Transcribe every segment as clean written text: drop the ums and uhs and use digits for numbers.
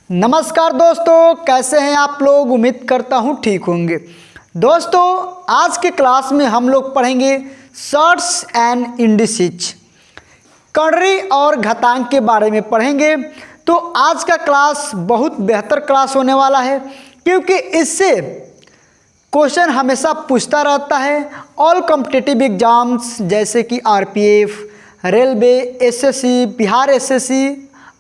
नमस्कार दोस्तों, कैसे हैं आप लोग। उम्मीद करता हूं ठीक होंगे। दोस्तों, आज के क्लास में हम लोग पढ़ेंगे शॉर्ट्स एंड इंडिसेज, कर्णरी और घातांक के बारे में पढ़ेंगे। तो आज का क्लास बहुत बेहतर क्लास होने वाला है, क्योंकि इससे क्वेश्चन हमेशा पूछता रहता है। ऑल कॉम्पिटिटिव एग्जाम्स जैसे कि RPF, railway, SSC, Bihar SSC,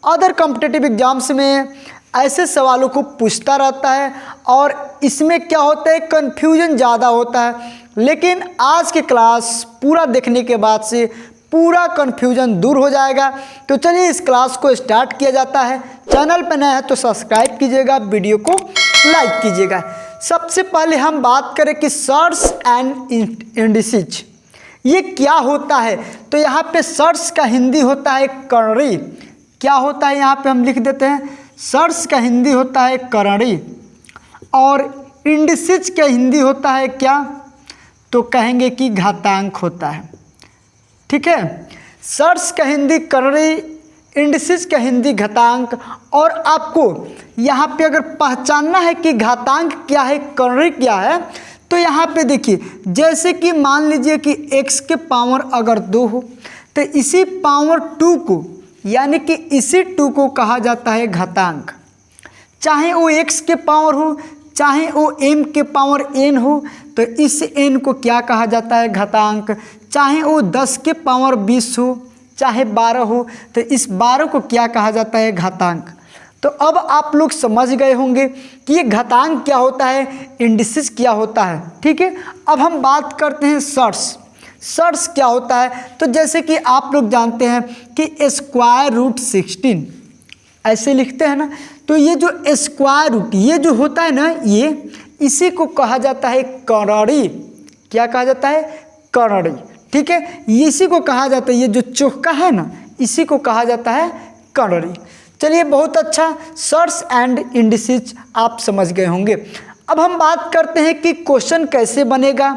other competitive exams में ऐसे सवालों को पूछता रहता है और इसमें क्या होता है, कन्फ्यूजन ज़्यादा होता है। लेकिन आज की क्लास पूरा देखने के बाद से पूरा कन्फ्यूजन दूर हो जाएगा। तो चलिए इस क्लास को स्टार्ट किया जाता है। चैनल पर नया है तो सब्सक्राइब कीजिएगा, वीडियो को लाइक कीजिएगा। सबसे पहले हम बात करें कि शॉर्ट्स एंड इंडिसेज ये क्या होता है। तो यहाँ पे शॉर्ट्स का हिंदी होता है कर्णरी। क्या होता है, यहाँ पे हम लिख देते हैं, शॉर्ट्स का हिंदी होता है कर्णरी और इंडिसेज का हिंदी होता है क्या, तो कहेंगे कि घातांक होता है। ठीक है, शॉर्ट्स का हिंदी कर्णरी, इंडिसेज का हिंदी घातांक। और आपको यहाँ पे अगर पहचानना है कि घातांक क्या है, कर्णरी क्या है, तो यहाँ पे देखिए, जैसे कि मान लीजिए कि x के पावर अगर 2 हो तो इसी पावर 2 को, यानी कि इसी 2 को कहा जाता है घातांक। चाहे वो x के पावर हो, चाहे वो m के पावर n हो, तो इस n को क्या कहा जाता है, घातांक। चाहे वो 10 के पावर 20 हो, चाहे 12 हो, तो इस 12 को क्या कहा जाता है, घातांक। तो अब आप लोग समझ गए होंगे कि ये घातांक क्या होता है, इंडिसेस क्या होता है। ठीक है, अब हम बात करते हैं शॉर्ट्स। शॉर्ट्स क्या होता है, तो जैसे कि आप लोग जानते हैं कि स्क्वायर रूट 16 ऐसे लिखते हैं ना। तो ये जो स्क्वायर रूट ये जो होता है ना, ये इसी को कहा जाता है कर्णरी। क्या कहा जाता है, कर्णरी। ठीक है, इसी को कहा जाता है, ये जो चौका है ना, इसी को कहा जाता है कर्णरी। चलिए, बहुत अच्छा, शॉर्ट्स एंड इंडिसेज आप समझ गए होंगे। अब हम बात करते हैं कि क्वेश्चन कैसे बनेगा।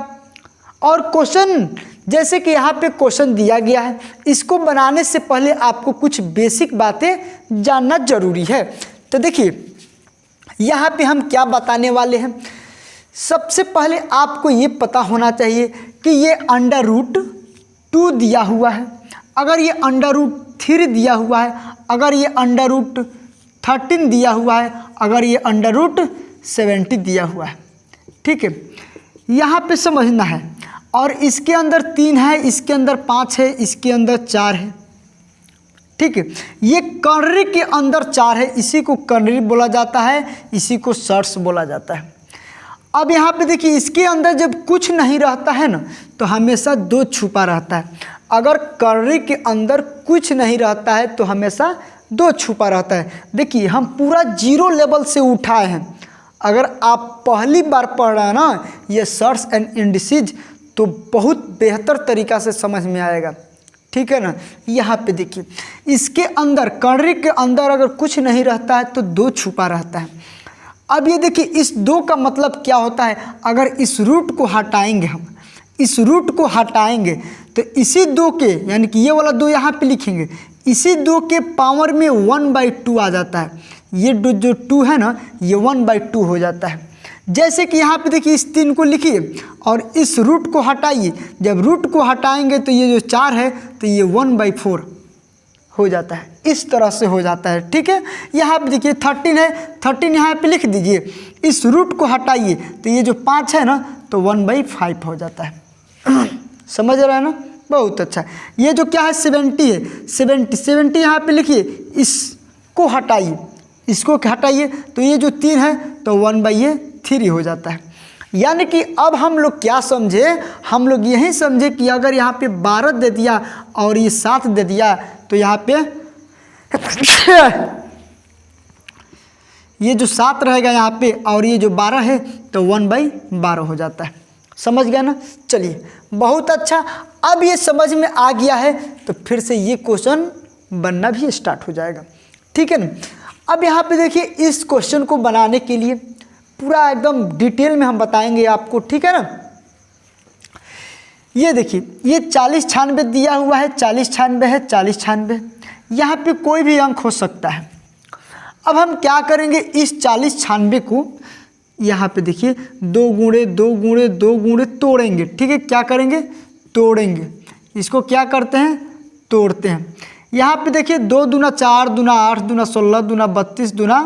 और क्वेश्चन जैसे कि यहाँ पे क्वेश्चन दिया गया है, इसको बनाने से पहले आपको कुछ बेसिक बातें जानना जरूरी है। तो देखिए, यहाँ पे हम क्या बताने वाले हैं। सबसे पहले आपको ये पता होना चाहिए कि ये अंडर रूट 2 दिया हुआ है, अगर ये अंडर रूट 3 दिया हुआ है, अगर ये अंडर रूट 13 दिया हुआ है, अगर ये अंडर रूट 70 दिया हुआ है। ठीक है, यहाँ पे समझना है। और इसके अंदर 3 है, इसके अंदर 5 है, इसके अंदर 4 है। ठीक है, ये कर्णरी के अंदर 4 है, इसी को कर्णरी बोला जाता है, इसी को शॉर्ट्स बोला जाता है। अब यहाँ पे देखिए, इसके अंदर जब कुछ नहीं रहता है ना, तो हमेशा 2 छुपा रहता है। अगर कर्णरी के अंदर कुछ नहीं रहता है तो हमेशा 2 छुपा रहता है। देखिए, हम पूरा 0 लेवल से उठाए हैं। अगर आप पहली बार पढ़ रहे हैं ना ये शॉर्ट्स एंड इंडिसेज, तो बहुत बेहतर तरीक़ा से समझ में आएगा। ठीक है ना। यहाँ पे देखिए, इसके अंदर कर्णरी के अंदर अगर कुछ नहीं रहता है तो 2 छुपा रहता है। अब ये देखिए, इस 2 का मतलब क्या होता है, अगर इस रूट को हटाएंगे, हम इस रूट को हटाएंगे तो इसी 2 के, यानी कि ये वाला 2 यहाँ पे लिखेंगे, इसी 2 के पावर में 1/2 आ जाता है। ये जो 2 है ना, ये 1/2 हो जाता है। जैसे कि यहाँ पे देखिए, इस 3 को लिखिए और इस रूट को हटाइए। जब रूट को हटाएंगे तो ये जो 4 है तो ये 1/4 हो जाता है, इस तरह से हो जाता है। ठीक है, यहाँ पे देखिए 13 है, 13 यहाँ पे लिख दीजिए। इस रूट को हटाइए तो ये जो 5 है ना, तो 1/5 हो जाता है। समझ रहे हैं ना, बहुत अच्छा। ये जो क्या है, 70 है, 70 यहाँ पे लिखिए, इसको हटाइए, इसको हटाइए तो ये जो 3 है तो 1/3 हो जाता है। यानी कि अब हम लोग क्या समझे, हम लोग यही समझे कि अगर यहाँ पे 12 दे दिया और ये 7 दे दिया तो यहाँ पे ये जो 7 रहेगा यहाँ पे और ये जो 12 है तो 1/12 हो जाता है। समझ गया ना। चलिए, बहुत अच्छा। अब ये समझ में आ गया है तो फिर से ये क्वेश्चन बनना भी स्टार्ट हो जाएगा। ठीक है ना। अब यहाँ पे देखिए, इस क्वेश्चन को बनाने के लिए पूरा एकदम डिटेल में हम बताएंगे आपको। ठीक है ना। ये देखिए, ये 40 96 दिया हुआ है, 40 96 है, 40 96। यहाँ पे कोई भी अंक हो सकता है। अब हम क्या करेंगे, इस 40 96 को यहाँ पे देखिए 2 गुणे 2 गुणे 2 गुणे तोड़ेंगे। ठीक है, क्या करेंगे, तोड़ेंगे। इसको क्या करते हैं, तोड़ते हैं। यहाँ पे देखिए 2 दूना 4 दूना 8 दूना 16 दूना 32 दूना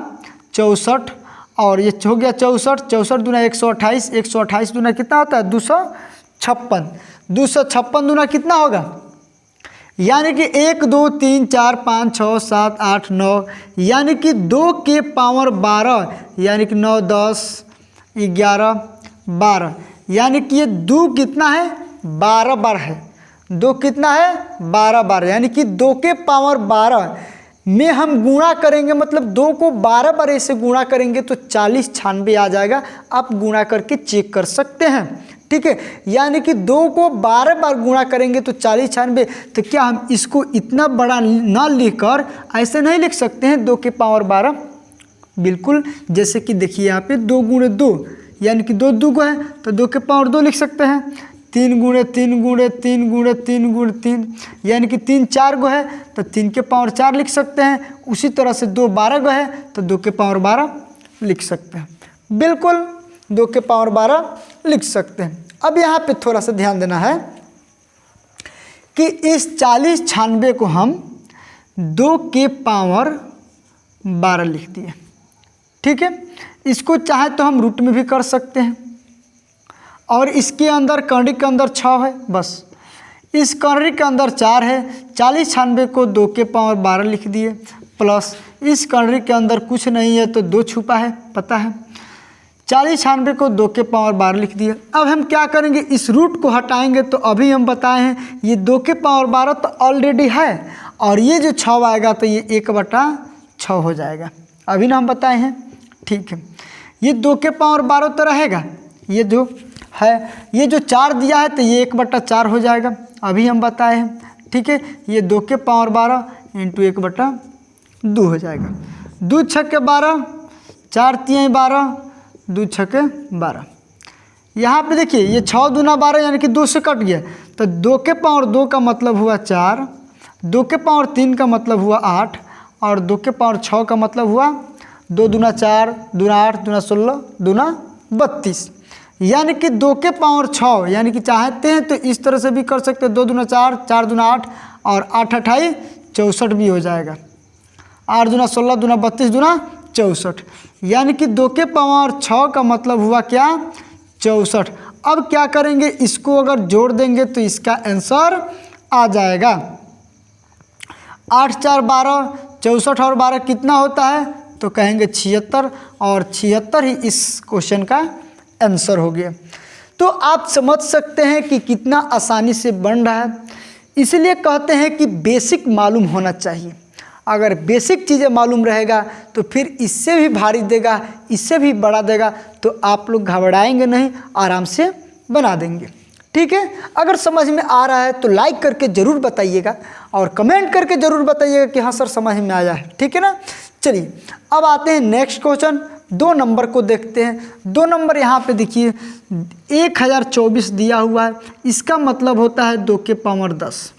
64 और ये हो गया 64, 64 दूना 128, 128 दूना कितना होता है 256, 256 दूना कितना होगा, यानी कि 1 2 3 4 5 6 7 8 9, यानी कि 2 के पावर 12, यानी कि 9 10 11 12, यानी कि ये 2 कितना है 12 बार है, 2 कितना है 12 बार, यानी कि 2 के पावर 12 में हम गुणा करेंगे, मतलब 2 को 12 बार ऐसे गुणा करेंगे तो 40 96 आ जाएगा। आप गुणा करके चेक कर सकते हैं। ठीक है, यानी कि 2 को 12 बार गुणा करेंगे तो 40 96। तो क्या हम इसको इतना बड़ा ना लिखकर ऐसे नहीं लिख सकते हैं 2 के पावर 12? बिल्कुल, जैसे कि देखिए यहाँ पे 2 गुणे 2, यानी कि 2 2 है तो 2 के पावर 2 लिख सकते हैं। 3 गुणे 3 गुणे 3 गुणे 3 गुणे 3, यानी कि 3 4 गो है तो 3 के पावर 4 लिख सकते हैं। उसी तरह से 2 12 गो है तो 2 के पावर 12 लिख सकते हैं। बिल्कुल 2 के पावर 12 लिख सकते हैं। अब यहाँ पे थोड़ा सा ध्यान देना है कि इस 40 96 को हम 2 के पावर 12 लिख दिए। ठीक है, इसको चाहे तो हम रूट में भी कर सकते हैं, और इसके अंदर कर्णी के अंदर 6 है, बस इस कर्णी के अंदर 4 है। 40 96 को 2 के पावर 12 लिख दिए, प्लस इस कर्णी के अंदर कुछ नहीं है तो 2 छुपा है, पता है। 40 96 को 2 के पावर 12 लिख दिया। अब हम क्या करेंगे, इस रूट को हटाएंगे तो अभी हम बताए हैं ये 2 के पावर 12 तो ऑलरेडी है, और ये जो 6 आएगा तो ये 1/6 हो जाएगा, अभी ना हम बताए हैं। ठीक है, ये 2 के पावर 12 तो रहेगा, ये जो है ये जो 4 दिया है तो ये 1/4 हो जाएगा, अभी हम बताए हैं। ठीक है, ये 2 के पावर 12 इंटू 1/2 हो जाएगा। 2 छक्के 12, 4 तियाई 12, 2 छक्के 12। यहाँ पे देखिए ये 6 दूना 12, यानी कि 2 से कट गया, तो 2 के पावर 2 का मतलब हुआ 4, 2 के पावर 3 का मतलब हुआ 8, और 2 के पावर 6 का मतलब हुआ 2 दूना 4 दूना 8 दूना 16 दूना 32, यानी कि 2 के पावर 6, यानी कि चाहते हैं तो इस तरह से भी कर सकते हैं। 2 दूना 4, 4 दूना 8 और 8 28 64 भी हो जाएगा। 8 दूना 16 दूना 32 दूना 64, यानी कि 2 के पावर 6 का मतलब हुआ क्या 64। अब क्या करेंगे, इसको अगर जोड़ देंगे तो इसका आंसर आ जाएगा 8 4 12, 64 और 12 कितना होता है, तो कहेंगे 76, और 76 ही इस क्वेश्चन का आंसर हो गया। तो आप समझ सकते हैं कि कितना आसानी से बन रहा है। इसलिए कहते हैं कि बेसिक मालूम होना चाहिए। अगर बेसिक चीज़ें मालूम रहेगा तो फिर इससे भी भारी देगा, इससे भी बड़ा देगा, तो आप लोग घबराएंगे नहीं, आराम से बना देंगे। ठीक है, अगर समझ में आ रहा है तो लाइक करके ज़रूर बताइएगा, और कमेंट करके ज़रूर बताइएगा कि हाँ सर समझ में आया है। ठीक है ना, चलिए अब आते हैं नेक्स्ट क्वेश्चन, 2 नंबर को देखते हैं। 2 नंबर यहाँ पे देखिए 1024 दिया हुआ है, इसका मतलब होता है 2 के पावर 10।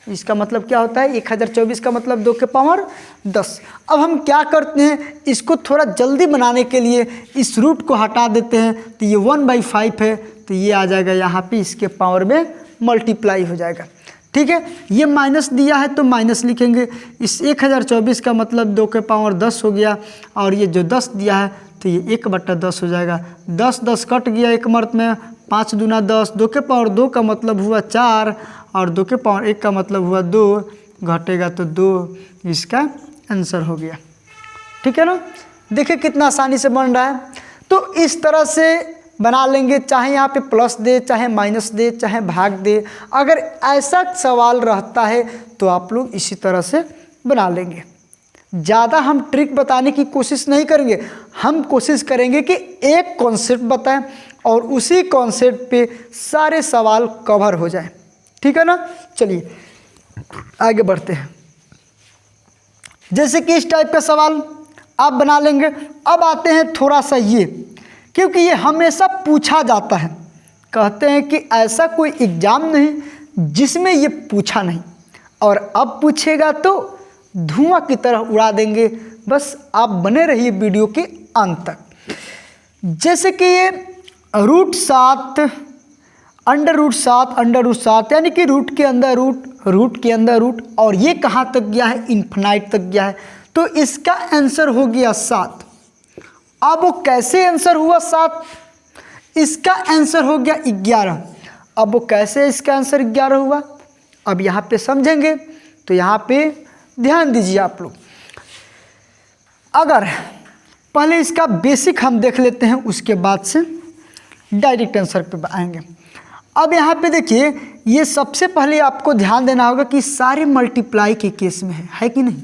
इसका मतलब क्या होता है, 1024 का मतलब 2 के पावर 10। अब हम क्या करते हैं, इसको थोड़ा जल्दी बनाने के लिए इस रूट को हटा देते हैं, तो ये 1/5 है, तो ये आ जाएगा यहाँ पे इसके पावर में मल्टीप्लाई हो जाएगा। ठीक है, ये माइनस दिया है तो माइनस लिखेंगे। इस 1024 का मतलब 2 के पावर 10 हो गया, और ये जो 10 दिया है तो ये 1/10 हो जाएगा। 10 10 कट गया एक मर्त में, 5 दूना 10, 2 के पावर 2 का मतलब हुआ 4, और 2 के पावर 1 का मतलब हुआ 2, घटेगा तो 2, इसका आंसर हो गया। ठीक है ना, देखिए कितना आसानी से बन रहा है। तो इस तरह से बना लेंगे, चाहे यहाँ पे प्लस दे, चाहे माइनस दे, चाहे भाग दे। अगर ऐसा सवाल रहता है तो आप लोग इसी तरह से बना लेंगे। ज़्यादा हम ट्रिक बताने की कोशिश नहीं करेंगे, हम कोशिश करेंगे कि एक कॉन्सेप्ट बताएं और उसी कॉन्सेप्ट पे सारे सवाल कवर हो जाए। ठीक है ना, चलिए आगे बढ़ते हैं। जैसे कि इस टाइप का सवाल आप बना लेंगे। अब आते हैं थोड़ा सा ये, क्योंकि ये हमेशा पूछा जाता है। कहते हैं कि ऐसा कोई एग्ज़ाम नहीं जिसमें ये पूछा नहीं, और अब पूछेगा तो धुआं की तरह उड़ा देंगे। बस आप बने रहिए वीडियो के अंत तक। जैसे कि ये √7 √7 यानी कि रूट के अंदर रूट के अंदर रूट, और ये कहाँ तक गया है, इन्फिनाइट तक गया है। तो इसका आंसर हो गया 7। अब वो कैसे आंसर हुआ 7? इसका आंसर हो गया 11। अब वो कैसे इसका आंसर 11 हुआ, अब यहाँ पे समझेंगे। तो यहाँ पे ध्यान दीजिए आप लोग। अगर पहले इसका बेसिक हम देख लेते हैं, उसके बाद से डायरेक्ट आंसर पे आएंगे। अब यहाँ पे देखिए, ये सबसे पहले आपको ध्यान देना होगा कि सारे मल्टीप्लाई के केस में है कि नहीं,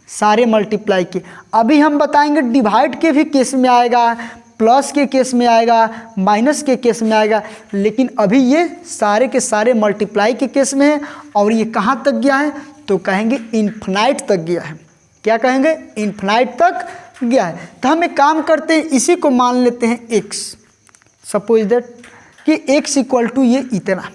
सारे मल्टीप्लाई के। अभी हम बताएंगे डिवाइड के भी केस में आएगा, प्लस के केस में आएगा, माइनस के केस में आएगा, लेकिन अभी ये सारे के सारे मल्टीप्लाई के केस में है। और ये कहाँ तक गया है, तो कहेंगे इन्फिनाइट तक गया है। क्या कहेंगे, इन्फिनाइट तक गया है। तो हम एक काम करते हैं, इसी को मान लेते हैं x, सपोज दैट कि x इक्वल टू ये इतना।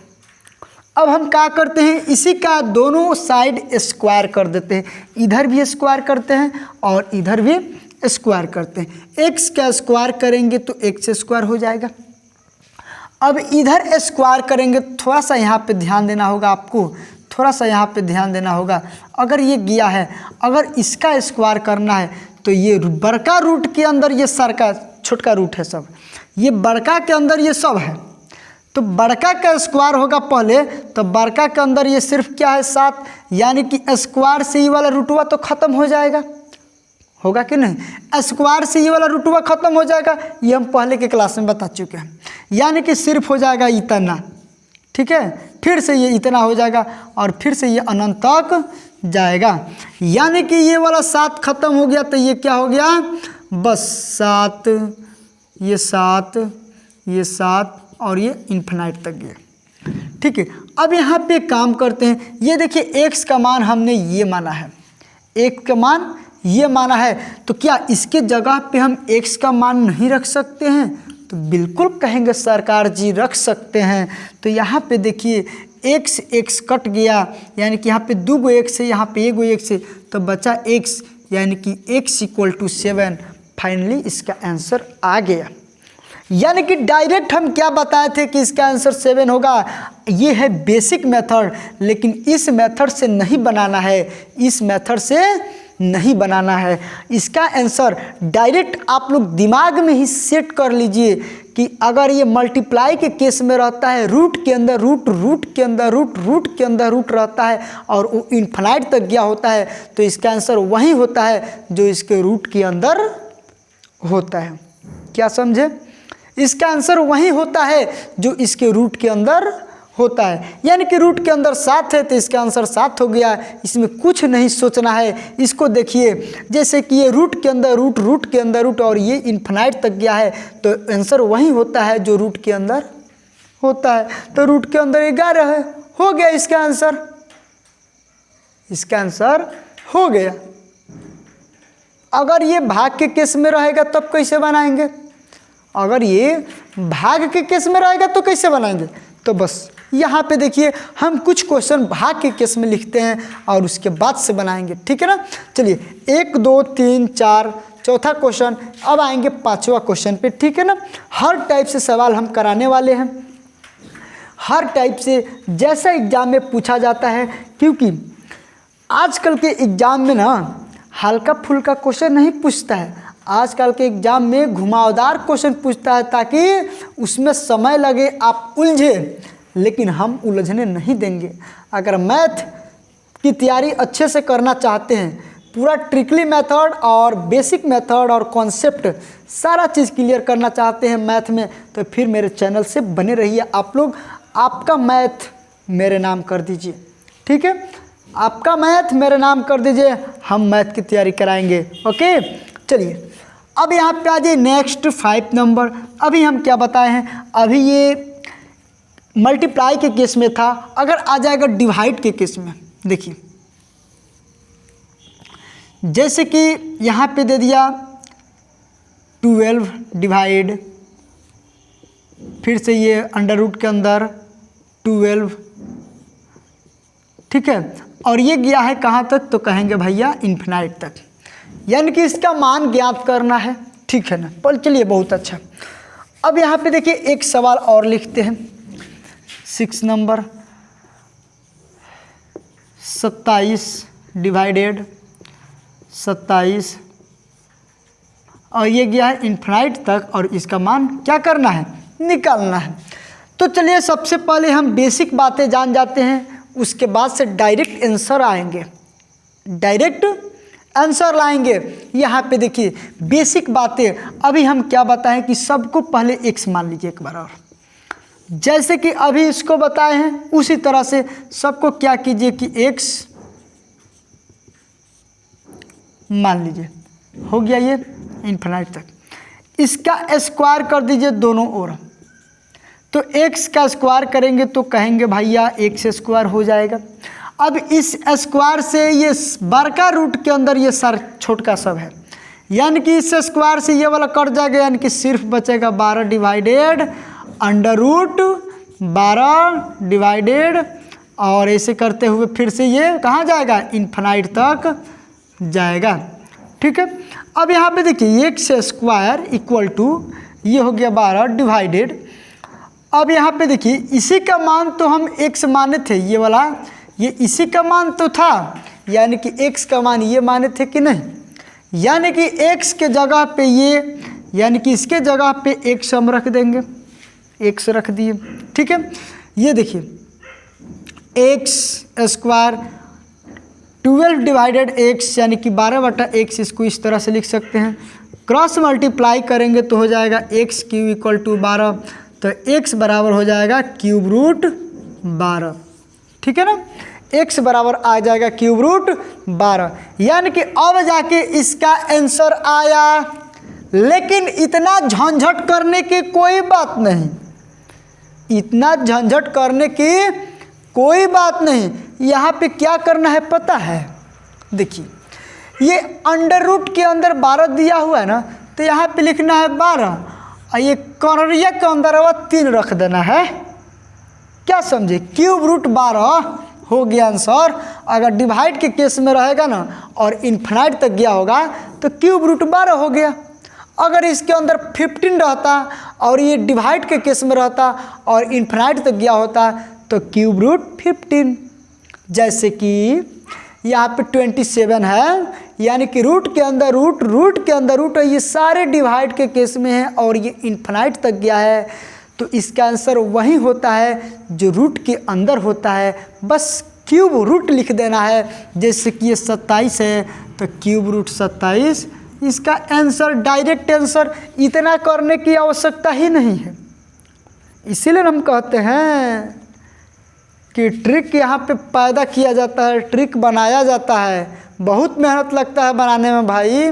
अब हम क्या करते हैं, इसी का दोनों साइड स्क्वायर कर देते हैं, इधर भी स्क्वायर करते हैं और इधर भी स्क्वायर करते हैं। x का स्क्वायर करेंगे तो x स्क्वायर हो जाएगा। अब इधर स्क्वायर करेंगे, थोड़ा सा यहाँ पे ध्यान देना होगा आपको, थोड़ा सा यहाँ पे ध्यान देना होगा। अगर ये गया है, अगर इसका स्क्वायर करना है तो ये बड़का रूट के अंदर ये सरका छोटका रूट है सब, ये बड़का के अंदर ये सब है। तो बड़का का स्क्वायर होगा पहले, तो बड़का के अंदर ये सिर्फ क्या है 7, यानी कि स्क्वायर से ये वाला रूटवा तो ख़त्म हो जाएगा, होगा कि नहीं। स्क्वायर से ये वाला रूटवा ख़त्म हो जाएगा, ये हम पहले के क्लास में बता चुके हैं। यानी कि सिर्फ हो जाएगा इतना, ठीक है। फिर से ये इतना हो जाएगा और फिर से ये अनंत तक जाएगा। यानी कि ये वाला 7 खत्म हो गया, तो ये क्या हो गया, बस 7, ये 7, ये 7 और ये इन्फिनाइट तक गया, ठीक है। अब यहाँ पे काम करते हैं, ये देखिए x का मान हमने ये माना है, x का मान ये माना है, तो क्या इसके जगह पे हम x का मान नहीं रख सकते हैं? तो बिल्कुल कहेंगे सरकार जी रख सकते हैं। तो यहाँ पे देखिए x कट गया, यानी कि यहाँ पे 2 x है, यहाँ पे 1 x है, तो बचा x, यानी कि x इक्वल टू 7। फाइनली इसका आंसर आ गया। यानी कि डायरेक्ट हम क्या बताए थे कि इसका आंसर 7 होगा। ये है बेसिक मेथड, लेकिन इस मेथड से नहीं बनाना है, इस मेथड से नहीं बनाना है। इसका आंसर डायरेक्ट आप लोग दिमाग में ही सेट कर लीजिए कि अगर ये मल्टीप्लाई के केस में रहता है, रूट के अंदर रूट के अंदर रूट के अंदर रूट रहता है और वो इन्फिनाइट तक गया होता है, तो इसका आंसर वही होता है जो इसके रूट के अंदर होता है। क्या समझे? इसका आंसर वही होता है जो इसके रूट के अंदर होता है। यानी कि रूट के अंदर 7 है तो इसका आंसर 7 हो गया। इसमें कुछ नहीं सोचना है। इसको देखिए, जैसे कि ये रूट के अंदर रूट के अंदर रूट और ये इन्फिनाइट तक गया है, तो आंसर वही होता है जो रूट के अंदर होता है। तो रूट के अंदर 11 है, हो गया इसका आंसर, इसका आंसर हो गया। अगर ये भाग के केस में रहेगा तब कैसे बनाएंगे? अगर ये भाग के केस में रहेगा तो कैसे बनाएंगे? तो बस यहाँ पे देखिए, हम कुछ क्वेश्चन भाग के केस में लिखते हैं और उसके बाद से बनाएंगे, ठीक है ना। चलिए 1 2 3 4 चौथा क्वेश्चन, अब आएंगे 5वां क्वेश्चन पे, ठीक है ना। हर टाइप से सवाल हम कराने वाले हैं, हर टाइप से, जैसा एग्जाम में पूछा जाता है, क्योंकि आजकल के एग्जाम में ना हल्का फुल्का क्वेश्चन नहीं पूछता है। आजकल के एग्जाम में घुमावदार क्वेश्चन पूछता है ताकि उसमें समय लगे, आप उलझे, लेकिन हम उलझने नहीं देंगे। अगर मैथ की तैयारी अच्छे से करना चाहते हैं, पूरा ट्रिकली मेथड और बेसिक मेथड और कॉन्सेप्ट सारा चीज़ क्लियर करना चाहते हैं मैथ में, तो फिर मेरे चैनल से बने रहिए। आप लोग आपका मैथ मेरे नाम कर दीजिए, ठीक है, आपका मैथ मेरे नाम कर दीजिए, हम मैथ की तैयारी कराएंगे। ओके, चलिए अब यहाँ पे आ जाइए नेक्स्ट 5 नंबर। अभी हम क्या बताए हैं, अभी ये मल्टीप्लाई के केस में था। अगर आ जाएगा डिवाइड के केस में, देखिए जैसे कि यहाँ पे दे दिया 12 डिवाइड, फिर से ये अंडर रूट के अंदर 12, ठीक है। और ये गया है कहाँ तक, तो कहेंगे भैया इन्फिनाइट तक, यानी कि इसका मान ज्ञात करना है। ठीक है ना, पर चलिए बहुत अच्छा। अब यहाँ पे देखिए एक सवाल और लिखते हैं, 6 नंबर 27 डिवाइडेड 27 और ये गया है इन्फिनाइट तक और इसका मान क्या करना है, निकालना है। तो चलिए सबसे पहले हम बेसिक बातें जान जाते हैं, उसके बाद से डायरेक्ट आंसर आएंगे, डायरेक्ट आंसर लाएंगे। यहाँ पे देखिए बेसिक बातें, अभी हम क्या बताएं कि सबको पहले x मान लीजिए एक बार, और जैसे कि अभी इसको बताए हैं उसी तरह से सबको क्या कीजिए कि x मान लीजिए, हो गया ये इन्फिनाइट तक। इसका स्क्वायर कर दीजिए दोनों ओर, तो x का स्क्वायर करेंगे तो कहेंगे भैया x स्क्वायर हो जाएगा। अब इस स्क्वायर से ये बड़का रूट के अंदर ये सर छोटका सब है, यानी कि इस स्क्वायर से ये वाला कट जाएगा, यानी कि सिर्फ बचेगा 12 डिवाइडेड अंडर रूट 12 डिवाइडेड, और ऐसे करते हुए फिर से ये कहाँ जाएगा, इन्फिनाइट तक जाएगा। ठीक है, अब यहाँ पे देखिए एक्स स्क्वायर इक्वल टू ये हो गया 12 डिवाइडेड, अब यहाँ पे देखिए इसी का मान तो हम x माने थे, ये वाला ये इसी का मान तो था, यानी कि x का मान ये माने थे कि नहीं, यानी कि x के जगह पे ये, यानी कि इसके जगह पे x हम रख देंगे, x रख दिए। ठीक है, ये देखिए x स्क्वायर 12 डिवाइडेड x यानी कि 12/x, इसको इस तरह से लिख सकते हैं। क्रॉस मल्टीप्लाई करेंगे तो हो जाएगा x क्यूब इक्वल टू 12, तो x बराबर हो जाएगा क्यूब रूट 12। ठीक है ना, x बराबर आ जाएगा क्यूब रूट 12, यानी कि अब जाके इसका आंसर आया। लेकिन इतना झंझट करने की कोई बात नहीं, इतना झंझट करने की कोई बात नहीं। यहाँ पे क्या करना है पता है, देखिए ये अंडर रूट के अंदर 12 दिया हुआ है ना, तो यहाँ पे लिखना है 12 और ये कॉर्नरिया के अंदर वो 3 रख देना है, क्या समझे, क्यूब रूट 12 हो गया आंसर। अगर डिवाइड के केस में रहेगा ना और इन्फिनाइट तक गया होगा तो क्यूब रूट 12 हो गया। अगर इसके अंदर 15 रहता और ये डिवाइड के केस में रहता और इन्फिनाइट तक गया होता तो क्यूब रूट 15। जैसे कि यहाँ पे 27 है, यानी कि रूट के अंदर रूट के अंदर रूट है, ये सारे डिवाइड के केस में है और ये इन्फिनाइट तक गया है, तो इसका आंसर वही होता है जो रूट के अंदर होता है, बस क्यूब रूट लिख देना है। जैसे कि ये 27 है तो क्यूब रूट 27 इसका आंसर, डायरेक्ट आंसर, इतना करने की आवश्यकता ही नहीं है। इसीलिए हम कहते हैं कि ट्रिक यहाँ पे पैदा किया जाता है, ट्रिक बनाया जाता है, बहुत मेहनत लगता है बनाने में भाई।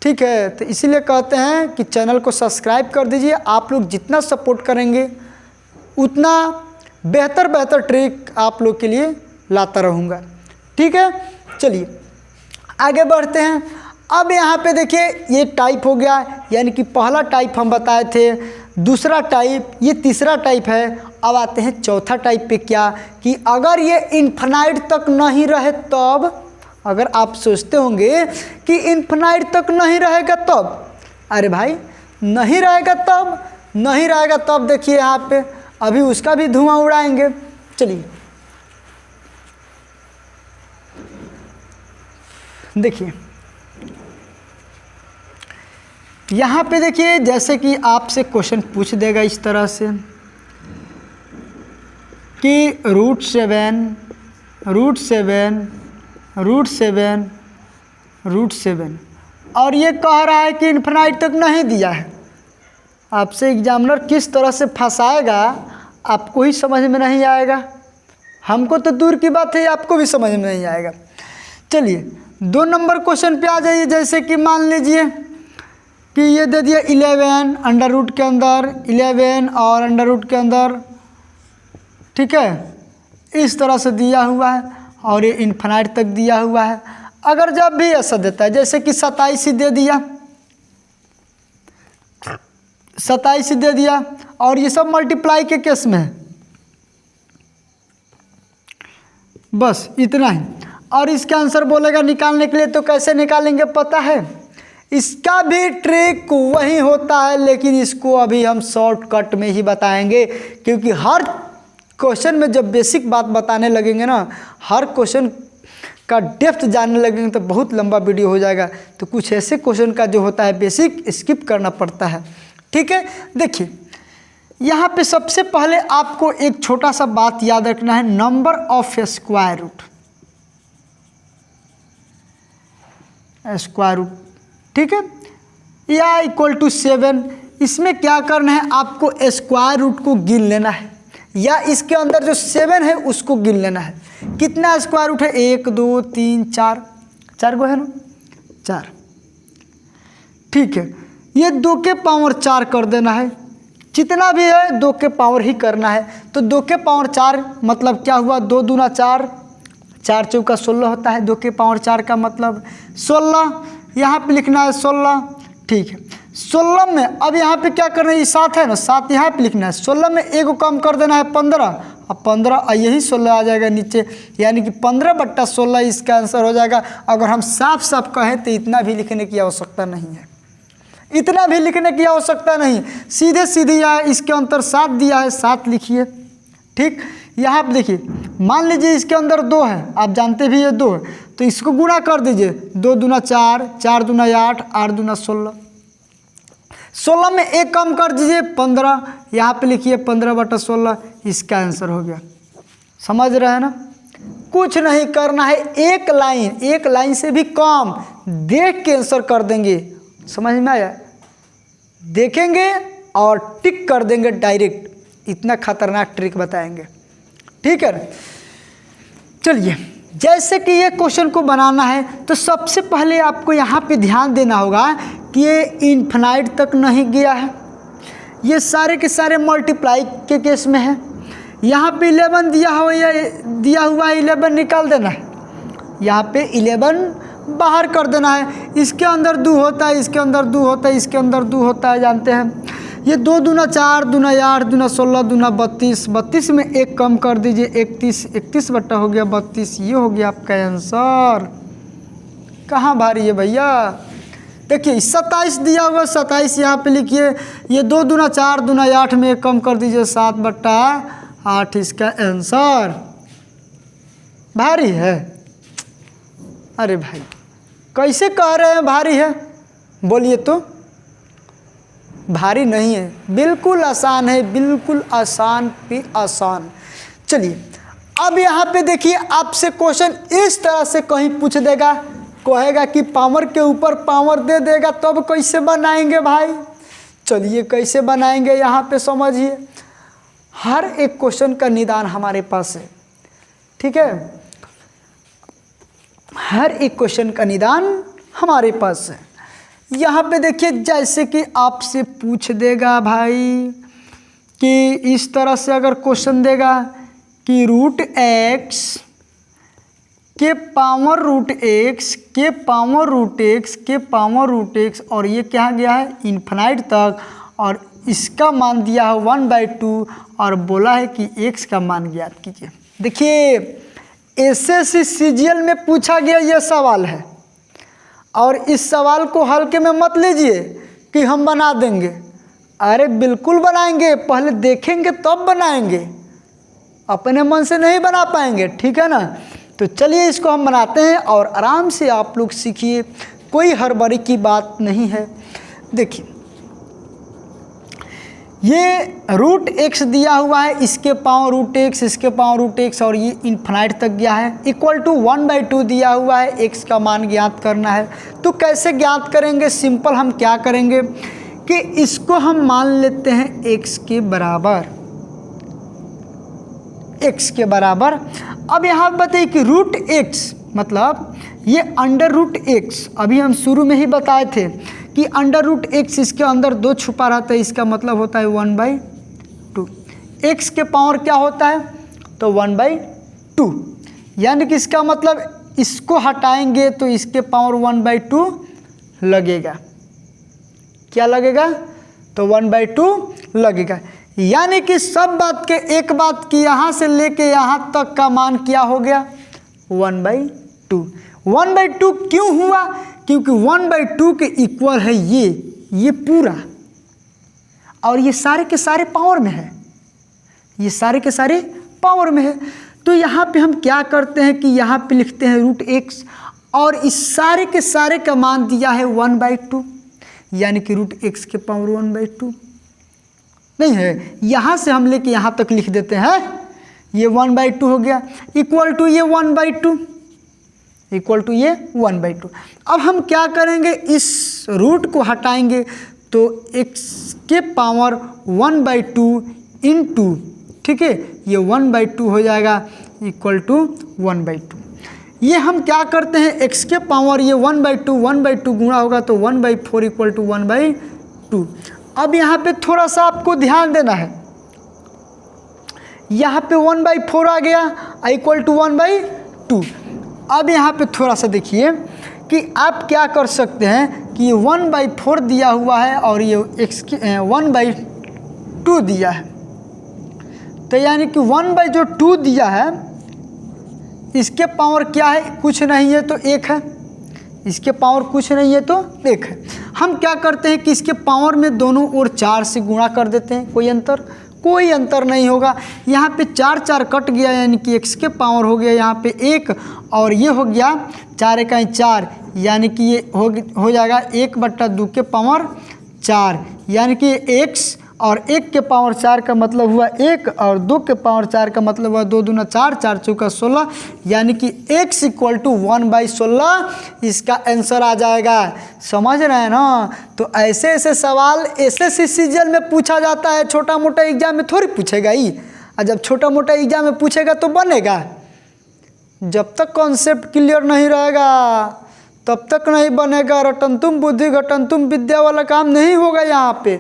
ठीक है, तो इसीलिए कहते हैं कि चैनल को सब्सक्राइब कर दीजिए। आप लोग जितना सपोर्ट करेंगे उतना बेहतर ट्रिक आप लोग के लिए लाता रहूँगा। ठीक है, चलिए आगे बढ़ते हैं। अब यहाँ पे देखिए ये टाइप हो गया, यानी कि पहला टाइप हम बताए थे, दूसरा टाइप, ये तीसरा टाइप है। अब आते हैं चौथा टाइप पे, क्या कि अगर ये इन्फिनाइट तक नहीं रहे तब, अगर आप सोचते होंगे कि इन्फिनाइट तक नहीं रहेगा तब, अरे भाई नहीं रहेगा तब, नहीं रहेगा तब देखिए यहाँ पे अभी उसका भी धुआं उड़ाएंगे। चलिए देखिए यहाँ पे देखिए, जैसे कि आपसे क्वेश्चन पूछ देगा इस तरह से कि रूट सेवन और ये कह रहा है कि इन्फिनाइट तक नहीं दिया है। आपसे एग्जामिनर किस तरह से फंसाएगा आपको ही समझ में नहीं आएगा, हमको तो दूर की बात है, आपको भी समझ में नहीं आएगा। चलिए 2 नंबर क्वेश्चन पे आ जाइए। जैसे कि मान लीजिए कि ये दे दिया 11 अंडर रूट के अंदर 11 और अंडर रूट के अंदर, ठीक है, इस तरह से दिया हुआ है और ये इन्फिनाइट तक दिया हुआ है। अगर जब भी ऐसा देता है, जैसे कि 27 दे दिया, 27 दे दिया और ये सब मल्टीप्लाई के केस में है, बस इतना ही। और इसका आंसर बोलेगा निकालने के लिए, तो कैसे निकालेंगे पता है? इसका भी ट्रिक वही होता है, लेकिन इसको अभी हम शॉर्टकट में ही बताएंगे, क्योंकि हर क्वेश्चन में जब बेसिक बात बताने लगेंगे ना, हर क्वेश्चन का डेप्थ जानने लगेंगे तो बहुत लंबा वीडियो हो जाएगा। तो कुछ ऐसे क्वेश्चन का जो होता है बेसिक स्किप करना पड़ता है। ठीक है, देखिए यहाँ पे सबसे पहले आपको एक छोटा सा बात याद रखना है, number of square root. Square root, ठीक है, या इक्वल टू 7। इसमें क्या करना है, आपको स्क्वायर रूट को गिन लेना है, या इसके अंदर जो 7 है उसको गिन लेना है। कितना स्क्वायर रूट है? 1 2 3 4, 4 गो है ना, 4। ठीक है, ये 2 के पावर 4 कर देना है। जितना भी है 2 के पावर ही करना है। तो 2 के पावर 4 मतलब क्या हुआ? 2 दूना 4, 4 चौका 16 होता है। 2 के पावर 4 का मतलब 16, यहाँ पे लिखना है 16। ठीक है, 16 में अब यहाँ पे क्या करना है, ये 7 है ना, 7 यहाँ पे लिखना है। 16 में 1 को कम कर देना है 15, अब 15 यही 16 आ जाएगा नीचे, यानी कि 15/16 इसका आंसर हो जाएगा। अगर हम साफ साफ कहें तो इतना भी लिखने की आवश्यकता नहीं है, इतना भी लिखने की आवश्यकता नहीं, सीधे सीधे यहाँ इसके अंदर 7 दिया है, 7 लिखिए। ठीक, यहाँ पे देखिए, मान लीजिए इसके अंदर 2 है, आप जानते भी ये 2 है, तो इसको गुणा कर दीजिए। 2 दूना 4, 4 दूना 8, 8 दूना 16। 16 में 1 कम कर दीजिए 15, यहाँ पे लिखिए 15/16, इसका आंसर हो गया। समझ रहे हैं ना? कुछ नहीं करना है, एक लाइन से भी कम देख के आंसर कर देंगे। समझ में आया? देखेंगे और टिक कर देंगे डायरेक्ट। इतना खतरनाक ट्रिक बताएंगे। ठीक है, चलिए, जैसे कि ये क्वेश्चन को बनाना है तो सबसे पहले आपको यहाँ पे ध्यान देना होगा कि ये इन्फिनाइट तक नहीं गया है, ये सारे के सारे मल्टीप्लाई के केस में है। यहाँ पे 11 दिया हुआ है, 11 निकाल देना है, यहाँ पे 11 बाहर कर देना है। इसके अंदर 2 होता है, इसके अंदर 2 होता है, इसके अंदर 2 होता है, जानते हैं। ये 2 दूना 4, दूना 8, दूना 16, दूना 32, 32 में 1 कम कर दीजिए 31, 31 बट्टा हो गया 32, ये हो गया आपका आंसर। कहाँ भारी है भैया? देखिए 27 दिया हुआ, 27 यहाँ पे लिखिए। ये 2 दूना 4, दूना 8 में 1 कम कर दीजिए 7/8, इसका आंसर। भारी है? अरे भाई कैसे कह रहे हैं भारी है? बोलिए तो। भारी नहीं है, बिल्कुल आसान है, बिल्कुल आसान पे आसान। चलिए, अब यहाँ पे देखिए, आपसे क्वेश्चन इस तरह से कहीं पूछ देगा, कहेगा कि पावर के ऊपर पावर दे देगा, तब कैसे बनाएंगे भाई? चलिए कैसे बनाएंगे यहाँ पे समझिए। हर एक क्वेश्चन का निदान हमारे पास है। ठीक है, हर एक क्वेश्चन का निदान हमारे पास है। यहाँ पे देखिए, जैसे कि आपसे पूछ देगा भाई कि इस तरह से अगर क्वेश्चन देगा कि √x के पावर √x के पावर √x के पावर √x, और ये क्या गया है इन्फिनाइट तक, और इसका मान दिया है 1/2, और बोला है कि x का मान ज्ञात कीजिए। देखिए SSC CGL में पूछा गया यह सवाल है, और इस सवाल को हल्के में मत लीजिए कि हम बना देंगे। अरे बिल्कुल बनाएंगे, पहले देखेंगे तब बनाएंगे, अपने मन से नहीं बना पाएंगे। ठीक है ना? तो चलिए इसको हम बनाते हैं और आराम से आप लोग सीखिए, कोई हड़बड़ी की बात नहीं है। देखिए ये √x दिया हुआ है, इसके पावर √x, इसके पावर √x, और ये इन्फिनाइट तक गया है। इक्वल टू 1/2 दिया हुआ है, x का मान ज्ञात करना है। तो कैसे ज्ञात करेंगे? सिंपल, हम क्या करेंगे कि इसको हम मान लेते हैं x के बराबर, x के बराबर। अब यहाँ बताइए कि √x मतलब ये √x, अभी हम शुरू में ही बताए थे कि √x इसके अंदर 2 छुपा रहता है, इसका मतलब होता है 1/2। x के पावर क्या होता है? तो 1/2, यानी कि इसका मतलब इसको हटाएंगे तो इसके पावर 1/2 लगेगा। क्या लगेगा? तो 1/2 लगेगा। यानी कि सब बात के एक बात की यहाँ से लेके यहाँ तक का मान क्या हो गया? 1/2। 1/2 क्यों हुआ? क्योंकि 1/2 के इक्वल है ये पूरा, और ये सारे के सारे पावर में है, ये सारे के सारे पावर में है। तो यहाँ पे हम क्या करते हैं कि यहाँ पे लिखते हैं √x, और इस सारे के सारे का मान दिया है 1/2, यानी कि √x के पावर 1/2 नहीं है। यहाँ से हम लेके यहाँ तक लिख देते हैं, ये 1/2 हो गया, इक्वल टू ये 1/2, इक्वल टू ये 1/2। अब हम क्या करेंगे, इस रूट को हटाएंगे तो x के पावर 1/2 इंटू, ठीक है, ये 1/2 हो जाएगा इक्वल टू 1/2। ये हम क्या करते हैं, x के पावर ये 1/2 गुणा होगा तो 1/4 इक्वल टू 1/2। अब यहाँ पे थोड़ा सा आपको ध्यान देना है, यहाँ पे 1/4 आ गया इक्वल टू 1/2। अब यहाँ पे थोड़ा सा देखिए कि आप क्या कर सकते हैं कि ये 1/4 दिया हुआ है और ये x की 1/2 दिया है, तो यानी कि 1/2 दिया है, इसके पावर क्या है, कुछ नहीं है तो 1 है, इसके पावर कुछ नहीं है तो 1 है। हम क्या करते हैं कि इसके पावर में दोनों ओर 4 से गुणा कर देते हैं, कोई अंतर नहीं होगा। यहाँ पे 4 4 कट गया, यानी कि x के पावर हो गया यहाँ पे 1, और ये हो गया 4 × 4, यानी कि ये हो जाएगा 1/2 के पावर 4, यानी कि x और 1 के पावर 4 का मतलब हुआ 1, और 2 के पावर 4 का मतलब हुआ 2 दूना 4, 4 चौका 16, यानी कि x इक्वल टू 1/16 इसका आंसर आ जाएगा। समझ रहे हैं ना? तो ऐसे ऐसे सवाल एसएससी सीजीएल में पूछा जाता है, छोटा मोटा एग्जाम में थोड़ी पूछेगा ही। और जब छोटा मोटा एग्जाम में पूछेगा तो बनेगा, जब तक कॉन्सेप्ट क्लियर नहीं रहेगा तब तक नहीं बनेगा। रटंतुम बुद्धि घटंतुम विद्या वाला काम नहीं होगा यहाँ पे,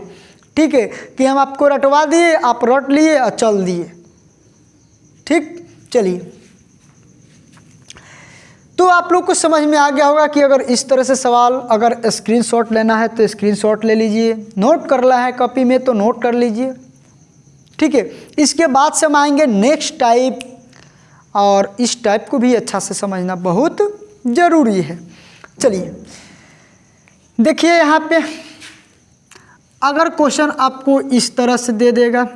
ठीक है, कि हम आपको रटवा दिए, आप रट लिए और चल दिए। ठीक, चलिए, तो आप लोग को समझ में आ गया होगा कि अगर इस तरह से सवाल अगर स्क्रीनशॉट लेना है तो स्क्रीनशॉट ले लीजिए, नोट करना है कॉपी में तो नोट कर लीजिए। ठीक है, इसके बाद से हम आएंगे नेक्स्ट टाइप, और इस टाइप को भी अच्छा से समझना बहुत ज़रूरी है। चलिए देखिए, यहाँ पे अगर क्वेश्चन आपको इस तरह से दे देगा,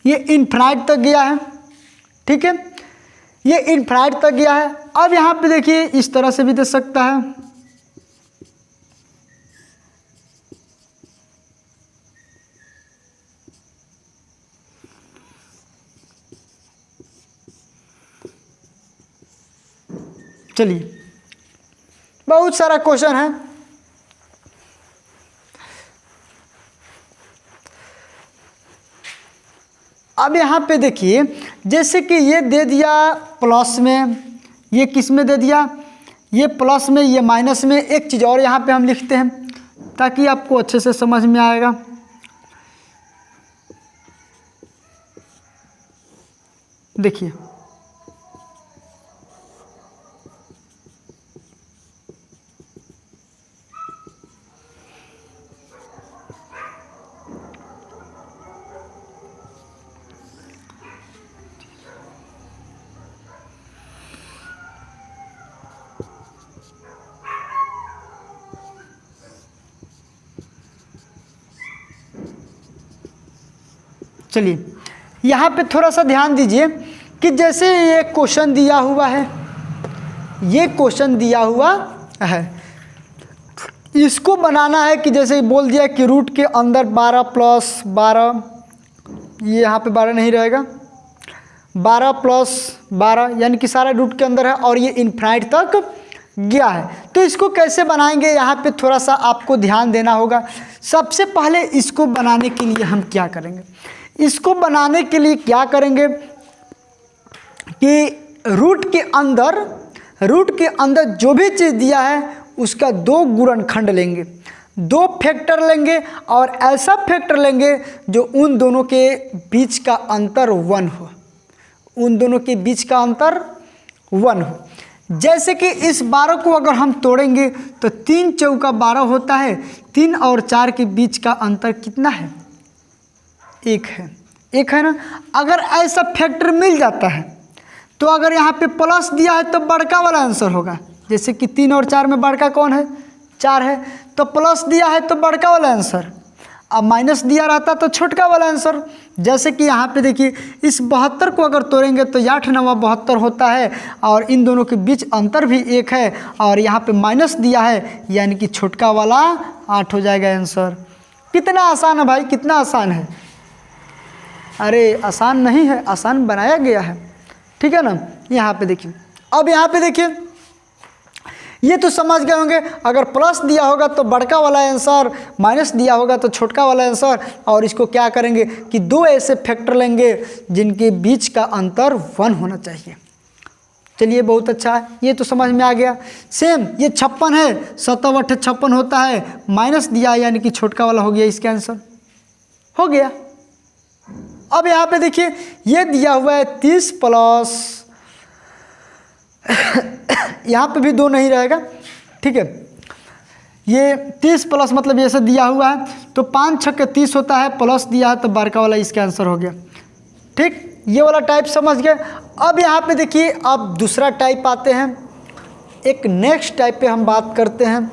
ये इनफाइनाइट तक गया है, ठीक है, ये इनफाइनाइट तक गया है। अब यहाँ पे देखिए इस तरह से भी दे सकता है, चलिए बहुत सारा क्वेश्चन है। अब यहाँ पे देखिए, जैसे कि ये दे दिया प्लस में, ये किस में दे दिया, ये प्लस में, ये माइनस में। एक चीज़ और यहाँ पे हम लिखते हैं ताकि आपको अच्छे से समझ में आएगा। देखिए चलिए यहाँ पे थोड़ा सा ध्यान दीजिए कि जैसे ये क्वेश्चन दिया हुआ है, ये क्वेश्चन दिया हुआ है, इसको बनाना है कि जैसे बोल दिया कि रूट के अंदर 12 + 12, ये यहाँ पे 12 नहीं रहेगा, 12 + 12 यानी कि सारा रूट के अंदर है, और ये इनफाइनाइट तक गया है। तो इसको कैसे बनाएंगे, यहाँ पे थोड़ा सा आपको ध्यान देना होगा। सबसे पहले इसको बनाने के लिए हम क्या करेंगे, इसको बनाने के लिए क्या करेंगे कि रूट के अंदर जो भी चीज़ दिया है उसका 2 गुणनखंड लेंगे, 2 फैक्टर लेंगे, और ऐसा फैक्टर लेंगे जो उन दोनों के बीच का अंतर 1 हो, उन दोनों के बीच का अंतर 1 हो। जैसे कि इस 12 को अगर हम तोड़ेंगे तो 3 चौका 12 होता है। 3 और 4 के बीच का अंतर कितना है? 1 है। 1 है ना। अगर ऐसा फैक्टर मिल जाता है तो अगर यहाँ पे प्लस दिया है तो बड़का वाला आंसर होगा। जैसे कि 3 और 4 में बड़का कौन है? 4 है, तो प्लस दिया है तो बड़का वाला आंसर। अब माइनस दिया रहता तो छोटका वाला आंसर। जैसे कि यहाँ पे देखिए इस 72 को अगर तोड़ेंगे तो 8 9 72 होता है और इन दोनों के बीच अंतर भी 1 है और यहाँ पे माइनस दिया है यानी कि छोटका वाला 8 हो जाएगा आंसर। कितना आसान है भाई, कितना आसान है। अरे आसान नहीं है, आसान बनाया गया है, ठीक है ना। यहाँ पे देखिए, अब यहाँ पे देखिए ये तो समझ गए होंगे, अगर प्लस दिया होगा तो बड़का वाला आंसर, माइनस दिया होगा तो छोटका वाला आंसर। और इसको क्या करेंगे कि 2 ऐसे फैक्टर लेंगे जिनके बीच का अंतर 1 होना चाहिए। चलिए बहुत अच्छा है, ये तो समझ में आ गया। सेम ये 56 है, 7 8 56 होता है, माइनस दिया यानी कि छोटका वाला हो गया, इसका आंसर हो गया। अब यहाँ पे देखिए ये दिया हुआ है 30 प्लस यहाँ पे भी 2 नहीं रहेगा, ठीक है। ये 30 प्लस मतलब ये से दिया हुआ है तो 5 6 30 होता है, प्लस दिया है तो बड़का वाला इसका आंसर हो गया, ठीक। ये वाला टाइप समझ गए। अब यहाँ पे देखिए अब दूसरा टाइप आते हैं, एक नेक्स्ट टाइप पे हम बात करते हैं।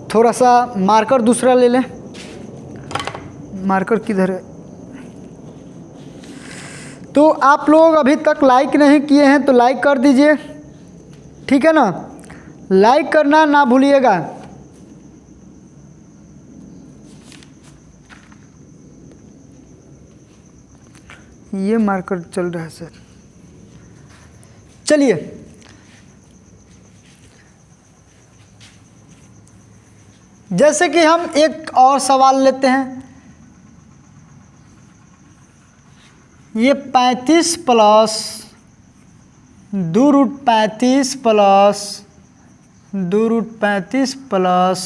थोड़ा सा मार्कर दूसरा ले लें, मार्कर किधर है। तो आप लोग अभी तक लाइक नहीं किए हैं तो लाइक कर दीजिए, ठीक है ना। लाइक करना ना भूलिएगा। ये मार्कर चल रहा है सर। चलिए जैसे कि हम एक और सवाल लेते हैं। ये 35 प्लस 2√35 प्लस 2√35 प्लस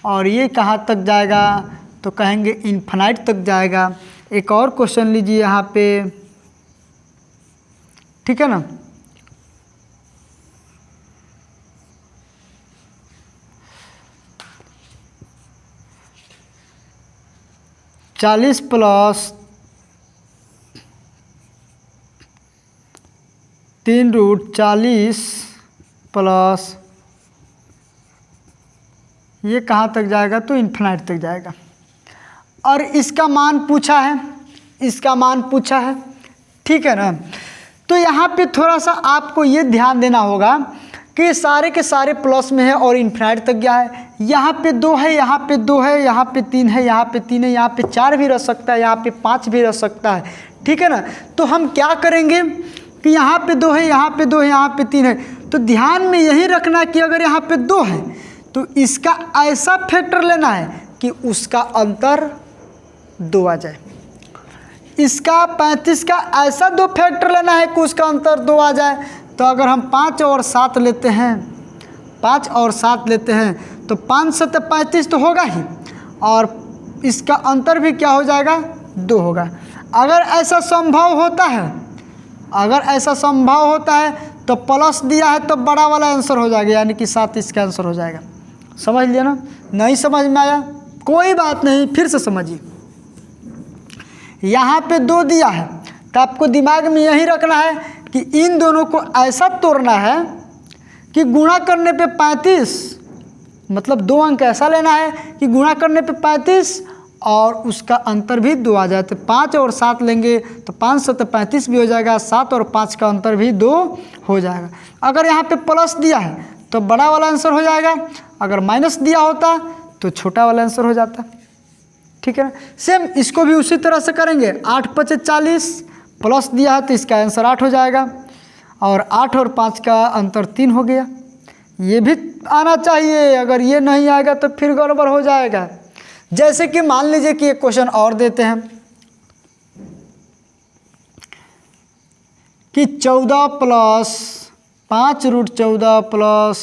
और ये कहाँ तक जाएगा तो कहेंगे इन्फिनाइट तक जाएगा। एक और क्वेश्चन लीजिए यहाँ पे, ठीक है ना। चालीस प्लस 3√40 प्लस ये कहाँ तक जाएगा तो इन्फिनाइट तक जाएगा। और इसका मान पूछा है, इसका मान पूछा है, ठीक है ना। तो यहाँ पे थोड़ा सा आपको ये ध्यान देना होगा कि सारे के सारे प्लस में है और इन्फिनाइट तक गया है। यहाँ पे 2 है, यहाँ पे 2 है, यहाँ पे 3 है, यहाँ पे 3 है, यहाँ पे 4 भी रह सकता है, यहाँ पे 5 भी रह सकता है, ठीक है ना। तो हम क्या करेंगे कि यहाँ पे 2 है, यहाँ पे 2 है, यहाँ पे 3 है, तो ध्यान में यही रखना कि अगर यहाँ पे 2 है तो इसका ऐसा फैक्टर लेना है कि उसका अंतर 2 आ जाए। इसका 35 का ऐसा 2 फैक्टर लेना है कि उसका अंतर 2 आ जाए। तो अगर हम 5 और 7 लेते हैं, 5 और 7 लेते हैं तो 5 7 35 तो होगा ही और इसका अंतर भी क्या हो जाएगा 2 होगा। अगर ऐसा संभव होता है, अगर ऐसा संभव होता है तो प्लस दिया है तो बड़ा वाला आंसर हो जाएगा यानी कि 7 इसका आंसर हो जाएगा। समझ लिया ना। नहीं समझ में आया कोई बात नहीं, फिर से समझिए। यहाँ पे 2 दिया है तो आपको दिमाग में यही रखना है कि इन दोनों को ऐसा तोड़ना है कि गुणा करने पे 35, मतलब 2 अंक ऐसा लेना है कि गुणा करने पे 35 और उसका अंतर भी 2 आ जाए। तो 5 और 7 लेंगे तो 5 7 35 भी हो जाएगा, 7 और 5 का अंतर भी 2 हो जाएगा। अगर यहाँ पे प्लस दिया है तो बड़ा वाला आंसर हो जाएगा, अगर माइनस दिया होता तो छोटा वाला आंसर हो जाता, ठीक है ना। सेम इसको भी उसी तरह से करेंगे। 8 5 40 प्लस दिया है तो इसका आंसर 8 हो जाएगा और 8 और 5 का अंतर 3 हो गया। ये भी आना चाहिए, अगर ये नहीं आएगा तो फिर गड़बड़ हो जाएगा। जैसे कि मान लीजिए कि एक क्वेश्चन और देते हैं कि 14 प्लस 5√14 प्लस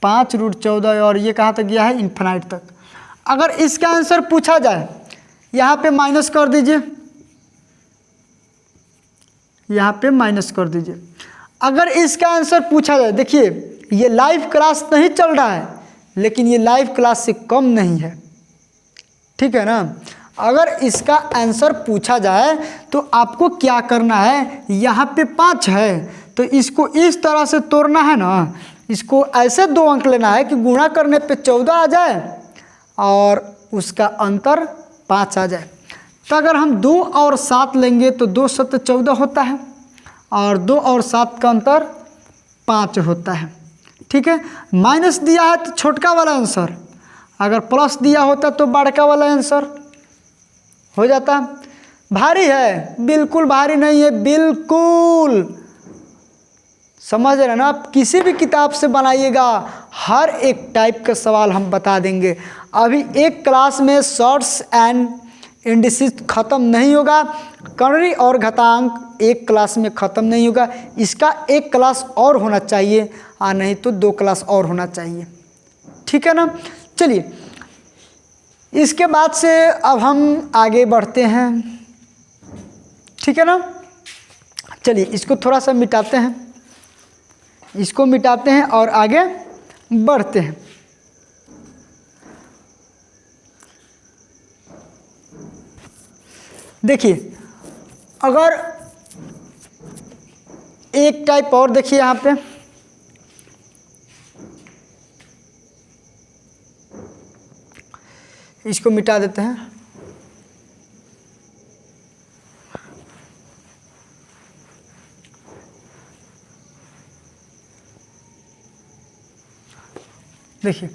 5√14 और ये कहाँ तक गया है, इन्फिनाइट तक। अगर इसका आंसर पूछा जाए, यहाँ पे माइनस कर दीजिए, यहाँ पे माइनस कर दीजिए। अगर इसका आंसर पूछा जाए, देखिए ये लाइव क्लास नहीं चल रहा है, लेकिन ये लाइव क्लास से कम नहीं है, ठीक है ना। अगर इसका आंसर पूछा जाए तो आपको क्या करना है, यहाँ पे 5 है तो इसको इस तरह से तोड़ना है ना, इसको ऐसे 2 अंक लेना है कि गुणा करने पे 14 आ जाए और उसका अंतर 5 आ जाए। तो अगर हम 2 और 7 लेंगे तो 2 7 14 होता है और 2 और 7 का अंतर 5 होता है, ठीक है। माइनस दिया है तो छोटका वाला आंसर, अगर प्लस दिया होता तो बड़का वाला आंसर हो जाता। भारी है? बिल्कुल भारी नहीं है, बिल्कुल समझ रहे हैं ना। आप किसी भी किताब से बनाइएगा, हर एक टाइप का सवाल हम बता देंगे। अभी एक क्लास में शॉर्ट्स एंड इंडिसेस ख़त्म नहीं होगा, कर्णरी और घातांक एक क्लास में ख़त्म नहीं होगा, इसका एक क्लास और होना चाहिए, और नहीं तो 2 क्लास और होना चाहिए, ठीक है ना। चलिए, इसके बाद से अब हम आगे बढ़ते हैं, ठीक है ना। चलिए इसको थोड़ा सा मिटाते हैं, इसको मिटाते हैं और आगे बढ़ते हैं। देखिए, अगर एक टाइप और देखिए यहाँ पे, इसको मिटा देते हैं। देखिए,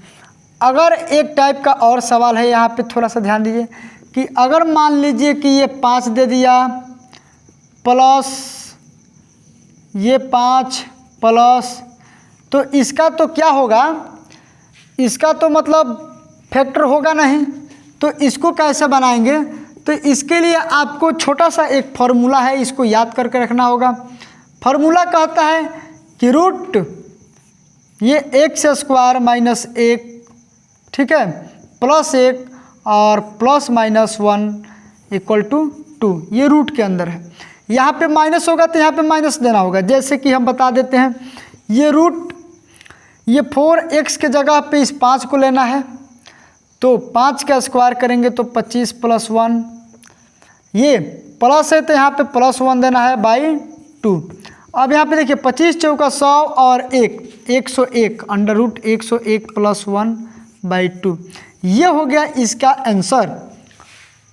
अगर एक टाइप का और सवाल है, यहाँ पे थोड़ा सा ध्यान दीजिए कि अगर मान लीजिए कि ये 5 दे दिया प्लस ये 5 प्लस, तो इसका तो क्या होगा, इसका तो मतलब फैक्टर होगा नहीं, तो इसको कैसे बनाएंगे। तो इसके लिए आपको छोटा सा एक फार्मूला है, इसको याद करके रखना होगा। फार्मूला कहता है कि रूट ये x² माइनस 1, ठीक है, प्लस 1 और प्लस माइनस 1 इक्वल टू 2, ये रूट के अंदर है। यहाँ पे माइनस होगा तो यहाँ पे माइनस देना होगा। जैसे कि हम बता देते हैं, ये रूट ये 4x के जगह पे इस 5 को लेना है, तो 5 का स्क्वायर करेंगे तो 25 + 1, ये प्लस है तो यहाँ पे +1 देना है बाई 2। अब यहाँ पे देखिए 25 चौका 100 और 1 101 √101 + 1 बाई 2, ये हो गया इसका आंसर।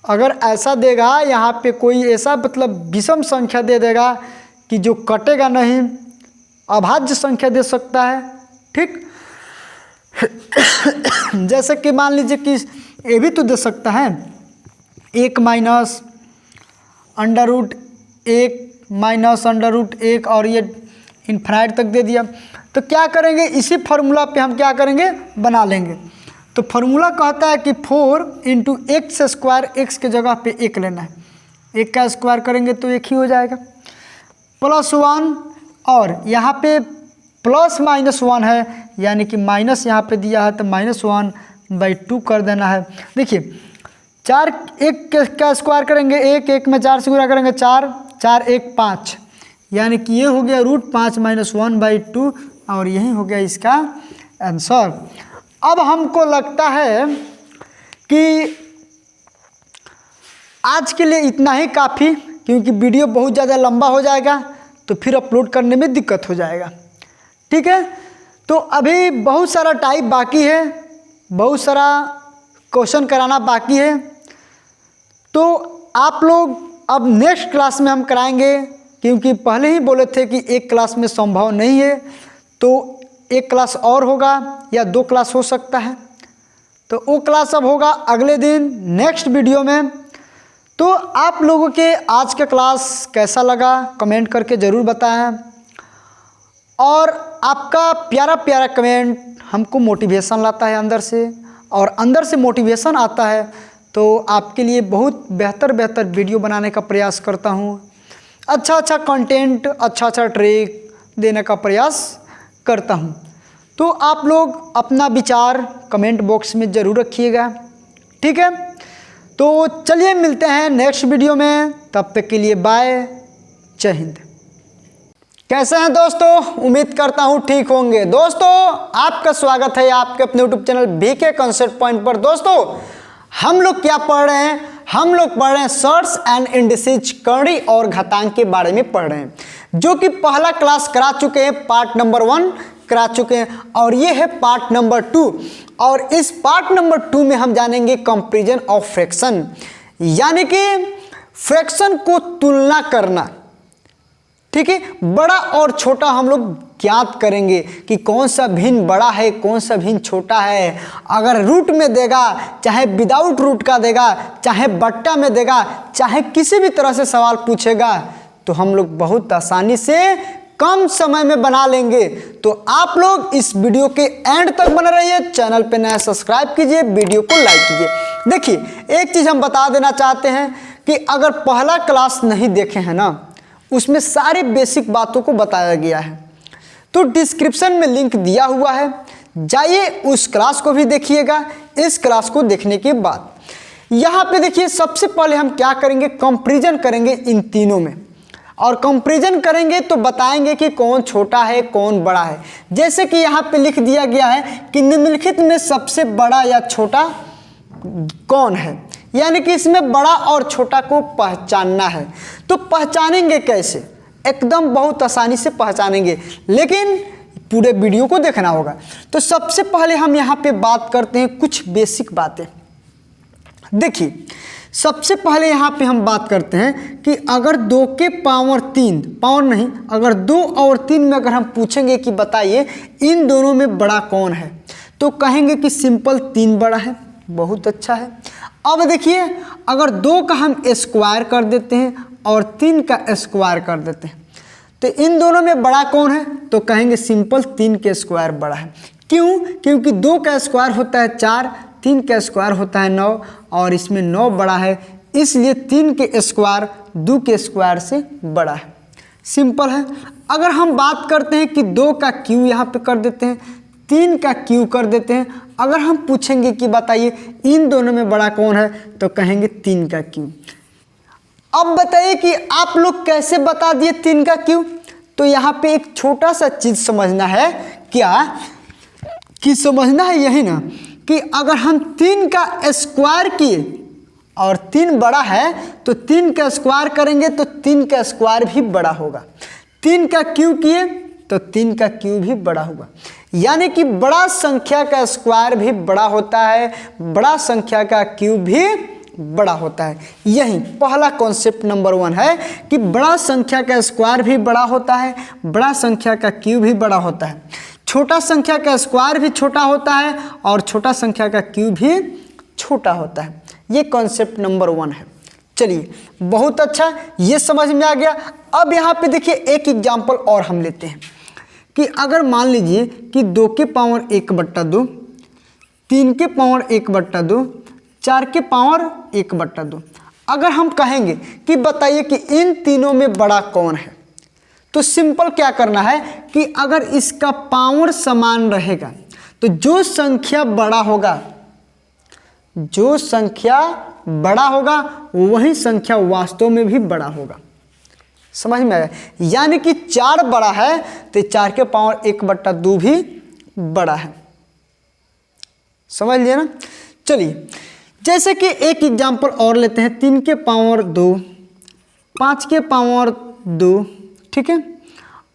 अगर ऐसा देगा यहाँ पे कोई ऐसा मतलब विषम संख्या दे देगा कि जो कटेगा नहीं, अभाज्य संख्या दे सकता है, ठीक। जैसे कि मान लीजिए कि ये भी तो दे सकता है 1 माइनस √1 माइनस √1 और ये इन्फिनाइट तक दे दिया। तो क्या करेंगे, इसी फार्मूला पे हम क्या करेंगे, बना लेंगे। तो फार्मूला कहता है कि 4 × x² x के जगह पे 1 लेना है, 1 का स्क्वायर करेंगे तो 1 ही हो जाएगा, +1 और यहाँ पे +-1 है, यानी कि माइनस यहाँ पे दिया है तो -1/2 कर देना है। देखिए 4 1 का स्क्वायर करेंगे 1 1 में 4 से गुणा करेंगे 4 4 1 5, यानी कि ये हो गया √5 - 1/2 और यही हो गया इसका आंसर। अब हमको लगता है कि आज के लिए इतना ही काफ़ी, क्योंकि वीडियो बहुत ज़्यादा लंबा हो जाएगा तो फिर अपलोड करने में दिक्कत हो जाएगा, ठीक है। तो अभी बहुत सारा टाइप बाकी है, बहुत सारा क्वेश्चन कराना बाकी है, तो आप लोग अब नेक्स्ट क्लास में हम कराएंगे, क्योंकि पहले ही बोले थे कि एक क्लास में संभव नहीं है, तो एक क्लास और होगा या 2 क्लास हो सकता है। तो वो क्लास अब होगा अगले दिन नेक्स्ट वीडियो में। तो आप लोगों के आज का क्लास कैसा लगा कमेंट करके ज़रूर बताएं, और आपका प्यारा प्यारा कमेंट हमको मोटिवेशन लाता है अंदर से, और अंदर से मोटिवेशन आता है तो आपके लिए बहुत बेहतर बेहतर वीडियो बनाने का प्रयास करता हूँ, अच्छा अच्छा कंटेंट, अच्छा अच्छा ट्रिक देने का प्रयास करता हूँ। तो आप लोग अपना विचार कमेंट बॉक्स में ज़रूर रखिएगा, ठीक है। तो चलिए मिलते हैं नेक्स्ट वीडियो में, तब तक के लिए बाय, जय हिंद। कैसे हैं दोस्तों, उम्मीद करता हूं ठीक होंगे। दोस्तों आपका स्वागत है आपके अपने YouTube channel BK Concept Point पर। दोस्तों हम लोग क्या पढ़ रहे हैं, हम लोग पढ़ रहे हैं सर्ट्स एंड इंडिसेज, करणी और घातांक के बारे में पढ़ रहे हैं, जो कि पहला क्लास करा चुके हैं, पार्ट नंबर 1 करा चुके हैं, और ये है पार्ट नंबर 2। और इस पार्ट नंबर 2 में हम जानेंगे कंपैरिजन ऑफ फ्रैक्शन, यानी कि फ्रैक्शन को तुलना करना, ठीक है। बड़ा और छोटा हम लोग ज्ञात करेंगे कि कौन सा भिन्न बड़ा है, कौन सा भिन्न छोटा है। अगर रूट में देगा, चाहे विदाउट रूट का देगा, चाहे बट्टा में देगा, चाहे किसी भी तरह से सवाल पूछेगा, तो हम लोग बहुत आसानी से कम समय में बना लेंगे। तो आप लोग इस वीडियो के एंड तक बने रहिए, चैनल पे नया सब्सक्राइब कीजिए, वीडियो को लाइक कीजिए। देखिए एक चीज़ हम बता देना चाहते हैं कि अगर पहला क्लास नहीं देखे हैं ना, उसमें सारी बेसिक बातों को बताया गया है, तो डिस्क्रिप्शन में लिंक दिया हुआ है, जाइए उस क्लास को भी देखिएगा। इस क्लास को देखने के बाद यहाँ पे देखिए सबसे पहले हम क्या करेंगे, कंपैरिजन करेंगे इन तीनों में, और कंपैरिजन करेंगे तो बताएंगे कि कौन छोटा है कौन बड़ा है। जैसे कि यहाँ पे लिख दिया गया है कि निम्नलिखित में सबसे बड़ा या छोटा कौन है, यानी कि इसमें बड़ा और छोटा को पहचानना है। तो पहचानेंगे कैसे, एकदम बहुत आसानी से पहचानेंगे, लेकिन पूरे वीडियो को देखना होगा। तो सबसे पहले हम यहाँ पे बात करते हैं कुछ बेसिक बातें। देखिए सबसे पहले यहाँ पे हम बात करते हैं कि अगर 2 के पावर 3, पावर नहीं, अगर 2 और 3 में अगर हम पूछेंगे कि बताइए इन दोनों में बड़ा कौन है, तो कहेंगे कि सिंपल 3 बड़ा है। बहुत अच्छा है। अब देखिए अगर 2 का हम स्क्वायर कर देते हैं और 3 का स्क्वायर कर देते हैं, तो इन दोनों में बड़ा कौन है, तो कहेंगे सिंपल 3 के स्क्वायर बड़ा है। क्यों? क्योंकि 2 का स्क्वायर होता है 4, 3 का स्क्वायर होता है 9, और इसमें 9 बड़ा है, इसलिए 3 के स्क्वायर 2 के स्क्वायर से बड़ा है। सिंपल है। अगर हम बात करते हैं कि 2 का क्यू यहाँ पे कर देते हैं, 3 का क्यू कर देते हैं, अगर हम पूछेंगे कि बताइए इन दोनों में बड़ा कौन है, तो कहेंगे 3 का क्यू। अब बताइए कि आप लोग कैसे बता दिए 3 का क्यू, तो यहाँ पे एक छोटा सा चीज़ समझना है। क्या कि समझना है यही ना, कि अगर हम 3 का स्क्वायर किए और 3 बड़ा है, तो 3 का स्क्वायर करेंगे तो 3 का स्क्वायर भी बड़ा होगा। 3 का क्यू किए तो 3 का क्यू भी बड़ा होगा, यानी कि बड़ा संख्या का स्क्वायर भी बड़ा होता है, बड़ा संख्या का क्यूब भी बड़ा होता है। यही पहला कॉन्सेप्ट नंबर 1 है कि बड़ा संख्या का स्क्वायर भी बड़ा होता है, बड़ा संख्या का क्यूब भी बड़ा होता है, छोटा संख्या का स्क्वायर भी छोटा होता है, और छोटा संख्या का क्यूब भी छोटा होता है। ये कॉन्सेप्ट नंबर 1 है। चलिए बहुत अच्छा, ये समझ में आ गया। अब यहाँ पे देखिए एक एग्जाम्पल और हम लेते हैं कि अगर मान लीजिए कि 2 के पावर 1/2, 3 के पावर 1/2, 4 के पावर 1/2, अगर हम कहेंगे कि बताइए कि इन तीनों में बड़ा कौन है, तो सिंपल क्या करना है कि अगर इसका पावर समान रहेगा, तो जो संख्या बड़ा होगा, जो संख्या बड़ा होगा वही संख्या वास्तव में भी बड़ा होगा। समझ में आया? यानी कि 4 बड़ा है तो 4 के पावर 1/2 भी बड़ा है। समझ लिया ना? चलिए जैसे कि एक एग्जांपल और लेते हैं, 3 के पावर 2, 5 के पावर 2, ठीक है,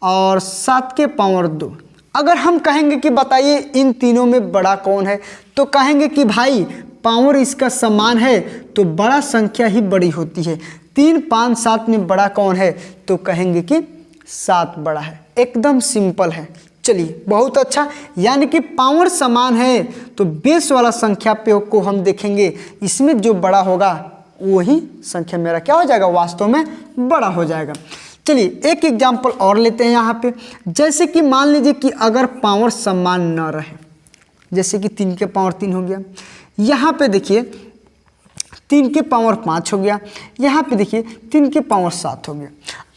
और 7 के पावर 2। अगर हम कहेंगे कि बताइए इन तीनों में बड़ा कौन है, तो कहेंगे कि भाई पावर इसका समान है तो बड़ा संख्या ही बड़ी होती है। 3, 5, 7 में बड़ा कौन है, तो कहेंगे कि 7 बड़ा है। एकदम सिंपल है। चलिए बहुत अच्छा, यानी कि पावर समान है तो बेस वाला संख्या पे को हम देखेंगे, इसमें जो बड़ा होगा वही संख्या मेरा क्या हो जाएगा, वास्तव में बड़ा हो जाएगा। चलिए एक एग्जांपल और लेते हैं यहाँ पे, जैसे कि मान लीजिए कि अगर पावर समान न रहे, जैसे कि 3 के पावर 3 हो गया। यहाँ पे देखिए 3 के पावर 5 हो गया, यहाँ पे देखिए 3 के पावर 7 हो गया।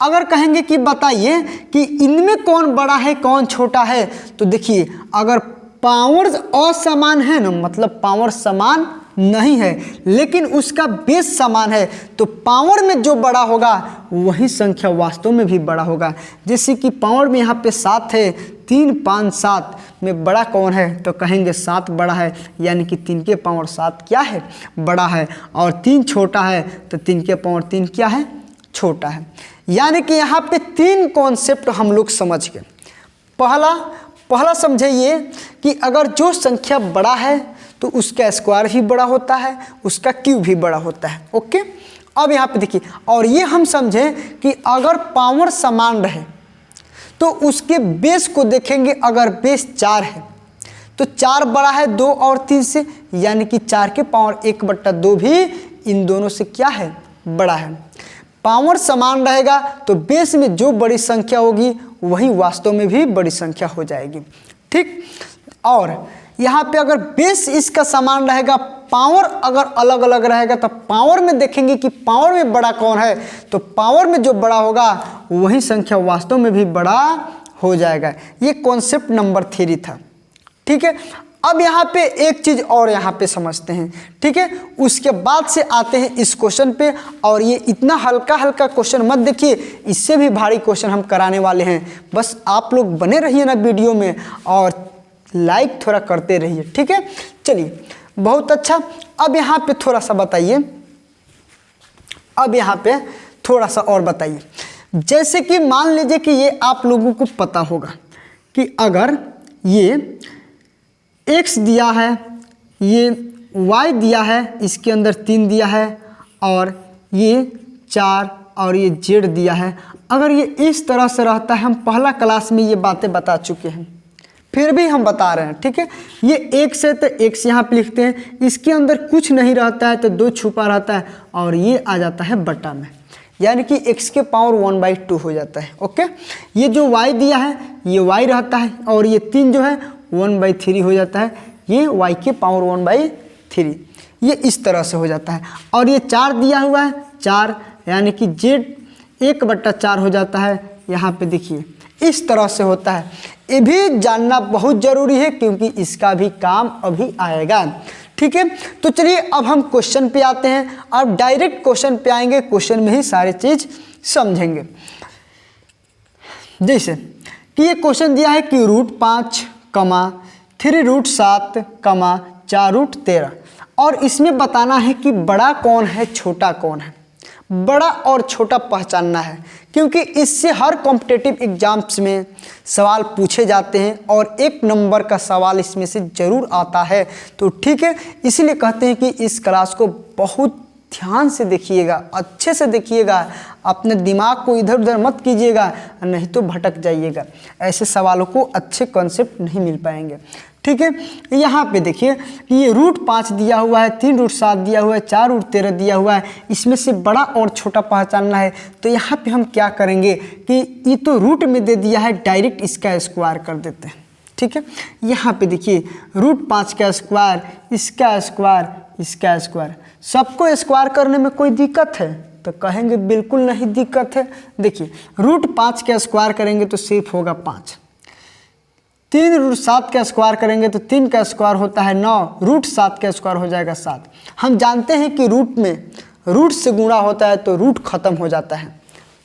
अगर कहेंगे कि बताइए कि इनमें कौन बड़ा है कौन छोटा है, तो देखिए अगर पावर्स असमान है ना, मतलब पावर समान नहीं है लेकिन उसका बेस समान है, तो पावर में जो बड़ा होगा वही संख्या वास्तव में भी बड़ा होगा। जैसे कि पावर में यहाँ पे 7 है, 3 5 7 में बड़ा कौन है, तो कहेंगे 7 बड़ा है, यानी कि 3 के पावर 7 क्या है, बड़ा है। और 3 छोटा है तो 3 के पावर 3 क्या है, छोटा है। यानी कि यहाँ पे 3 कॉन्सेप्ट हम लोग समझ गए। पहला समझे ये कि अगर जो संख्या बड़ा है तो उसका स्क्वायर भी बड़ा होता है, उसका क्यूब भी बड़ा होता है। ओके, अब यहाँ पे देखिए, और ये हम समझें कि अगर पावर समान रहे तो उसके बेस को देखेंगे। अगर बेस 4 है तो 4 बड़ा है 2 और 3 से, यानी कि 4 के पावर 1/2 भी इन दोनों से क्या है, बड़ा है। पावर समान रहेगा तो बेस में जो बड़ी संख्या होगी वही वास्तव में भी बड़ी संख्या हो जाएगी। ठीक, और यहाँ पे अगर बेस इसका समान रहेगा, पावर अगर अलग अलग रहेगा, तो पावर में देखेंगे कि पावर में बड़ा कौन है, तो पावर में जो बड़ा होगा वही संख्या वास्तव में भी बड़ा हो जाएगा। ये कॉन्सेप्ट नंबर 3 था। ठीक है, अब यहाँ पे एक चीज़ और यहाँ पे समझते हैं। ठीक है, उसके बाद से आते हैं इस क्वेश्चन पे। और ये इतना हल्का हल्का क्वेश्चन मत देखिए, इससे भी भारी क्वेश्चन हम कराने वाले हैं। बस आप लोग बने रहिए ना वीडियो में और लाइक थोड़ा करते रहिए। ठीक है, चलिए बहुत अच्छा। अब यहाँ पे थोड़ा सा बताइए, अब यहाँ पे थोड़ा सा और बताइए। जैसे कि मान लीजिए कि ये आप लोगों को पता होगा कि अगर ये x दिया है, ये y दिया है, इसके अंदर 3 दिया है, और ये 4 और ये z दिया है। अगर ये इस तरह से रहता है, हम पहला क्लास में ये बातें बता चुके हैं, फिर भी हम बता रहे हैं। ठीक है, ये x है तो x यहाँ पे लिखते हैं, इसके अंदर कुछ नहीं रहता है तो 2 छुपा रहता है, और ये आ जाता है बटा में, यानी कि x के पावर 1/2 हो जाता है। ओके, ये जो y दिया है ये y रहता है, और ये 3 जो है 1/3 हो जाता है, ये y के पावर 1/3, ये इस तरह से हो जाता है। और ये 4 दिया हुआ है, 4 यानी कि z 1/4 हो जाता है। यहाँ पे देखिए इस तरह से होता है। ये भी जानना बहुत ज़रूरी है क्योंकि इसका भी काम अभी आएगा। ठीक है, तो चलिए अब हम क्वेश्चन पे आते हैं। अब डायरेक्ट क्वेश्चन पे आएंगे, क्वेश्चन में ही सारी चीज़ समझेंगे। जैसे कि ये क्वेश्चन दिया है कि √5, 3√7, 4√13, और इसमें बताना है कि बड़ा कौन है छोटा कौन है। बड़ा और छोटा पहचानना है क्योंकि इससे हर कॉम्पिटिटिव एग्जाम्स में सवाल पूछे जाते हैं और 1 नंबर का सवाल इसमें से ज़रूर आता है। तो ठीक है, इसलिए कहते हैं कि इस क्लास को बहुत ध्यान से देखिएगा, अच्छे से देखिएगा, अपने दिमाग को इधर उधर मत कीजिएगा, नहीं तो भटक जाइएगा। ऐसे सवालों को अच्छे कॉन्सेप्ट नहीं मिल पाएंगे। ठीक है, यहाँ पे देखिए कि ये √5 दिया हुआ है, 3√7 दिया हुआ है, 4√13 दिया हुआ है। इसमें से बड़ा और छोटा पहचानना है। तो यहाँ पे हम क्या करेंगे कि ये तो रूट में दे दिया है, डायरेक्ट इसका स्क्वायर कर देते हैं। ठीक है, यहाँ पे देखिए √5 का स्क्वायर, इसका स्क्वायर, इसका स्क्वायर, सबको स्क्वायर करने में कोई दिक्कत है? तो कहेंगे बिल्कुल नहीं दिक्कत है। देखिए √5 का स्क्वायर करेंगे तो सिर्फ होगा 5, 3√7 का स्क्वायर करेंगे तो 3 का स्क्वायर होता है 9, √7 का स्क्वायर हो जाएगा 7। हम जानते हैं कि रूट में रूट से गुणा होता है तो रूट खत्म हो जाता है।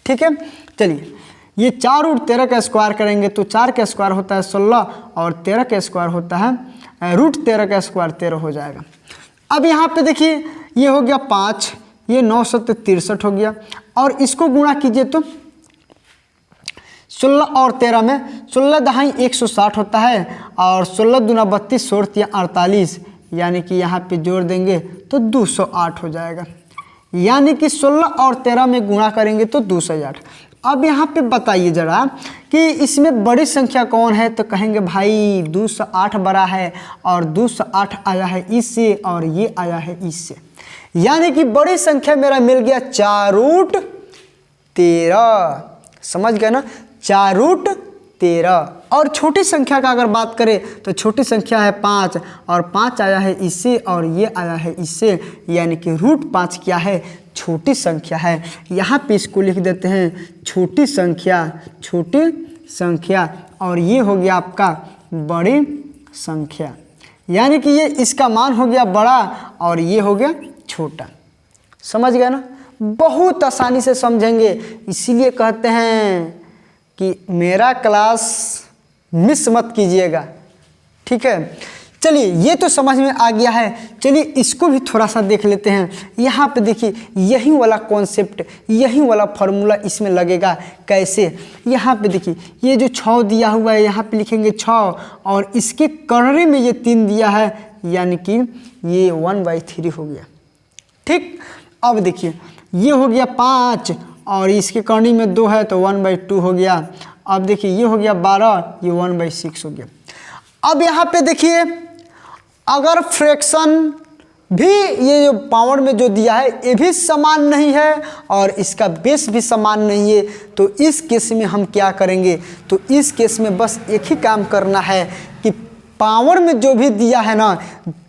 ठीक है, चलिए ये 4√13 का स्क्वायर करेंगे तो 4 का स्क्वायर होता है 16, और 13 का स्क्वायर होता है √13 का स्क्वायर 13 हो जाएगा। अब यहाँ पे देखिए ये हो गया 5, ये 9 7 63 हो गया, और इसको गुणा कीजिए तो 16 और 13 में 16 दहाई 160 होता है, और 16 दूना 32, 16 48, यानी कि यहाँ पे जोड़ देंगे तो 208 हो जाएगा। यानी कि 16 और 13 में गुणा करेंगे तो 208। अब यहाँ पे बताइए ज़रा कि इसमें बड़ी संख्या कौन है? तो कहेंगे भाई 208 बड़ा है, और 208 आया है इससे और ये आया है इससे, यानी कि बड़ी संख्या मेरा मिल गया 4√13। समझ गए ना, 4√13। 13। और छोटी संख्या का अगर बात करें तो छोटी संख्या है 5 और 5 आया है इससे और ये आया है इससे, यानी कि √5 क्या है, छोटी संख्या है। यहाँ पे इसको लिख देते हैं छोटी संख्या और ये हो गया आपका बड़ी संख्या, यानी कि ये इसका मान हो गया बड़ा और ये हो गया छोटा। समझ गए ना, बहुत आसानी से समझेंगे, इसीलिए कहते हैं कि मेरा क्लास मिस मत कीजिएगा, ठीक है। चलिए ये तो समझ में आ गया है, चलिए इसको भी थोड़ा सा देख लेते हैं। यहाँ पे देखिए यही वाला कॉन्सेप्ट, यही वाला फार्मूला इसमें लगेगा। कैसे, यहाँ पे देखिए ये जो 6 दिया हुआ है यहाँ पे लिखेंगे 6 और इसके कर्रे में ये 3 दिया है, यानी कि ये 1/3 हो गया, ठीक। अब देखिए ये हो गया 5 और इसके कर्णी में 2 है तो 1/2 हो गया। अब देखिए ये हो गया 12, ये 1/6 हो गया। अब यहाँ पे देखिए अगर फ्रैक्शन भी ये जो पावर में जो दिया है ये भी समान नहीं है और इसका बेस भी समान नहीं है, तो इस केस में हम क्या करेंगे, तो इस केस में बस एक ही काम करना है कि पावर में जो भी दिया है ना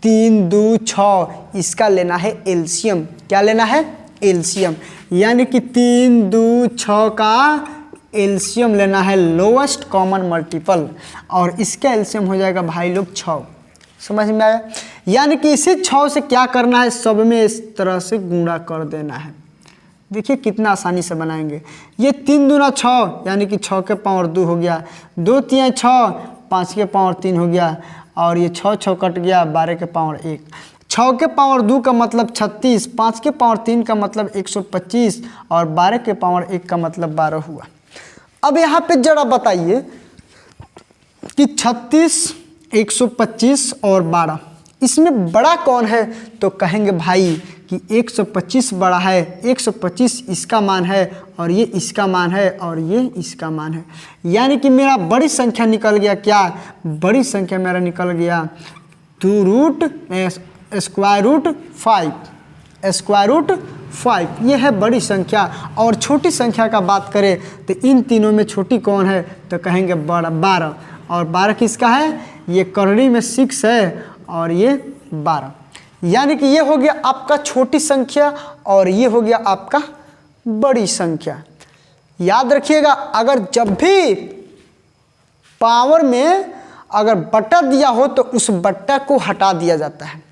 3, 2, 6, इसका लेना है एलसीएम। क्या लेना है, एलसीएम, यानी कि 3, 2, 6 का एलसीएम लेना है, लोएस्ट कॉमन मल्टीपल, और इसका एलसीएम हो जाएगा भाई लोग 6। समझ में आया, यानी कि इसी 6 से क्या करना है, सब में इस तरह से गुणा कर देना है। देखिए कितना आसानी से बनाएंगे। ये 3 दूना 6 यानी कि 6 के पावर 2 हो गया, 2 3 6, 5 के पावर 3 हो गया और ये 6 6 कट गया, 12 के पावर 1। 6 के पावर 2 का मतलब 36, 5 के पावर 3 का मतलब 125 और 12 के पावर 1 का मतलब 12 हुआ। अब यहाँ पे जरा बताइए कि 36, 125 और 12 इसमें बड़ा कौन है, तो कहेंगे भाई कि 125 बड़ा है, 125 इसका मान है और ये इसका मान है और ये इसका मान है, यानी कि मेरा बड़ी संख्या निकल गया। क्या बड़ी संख्या मेरा निकल गया 2√5 ये है बड़ी संख्या। और छोटी संख्या का बात करें तो इन तीनों में छोटी कौन है, तो कहेंगे बड़ा 12, और 12 किसका है, ये करड़ी में 6 है और ये 12, यानी कि ये हो गया आपका छोटी संख्या और ये हो गया आपका बड़ी संख्या। याद रखिएगा, अगर जब भी पावर में अगर बट्टा दिया हो तो उस बट्टा को हटा दिया जाता है,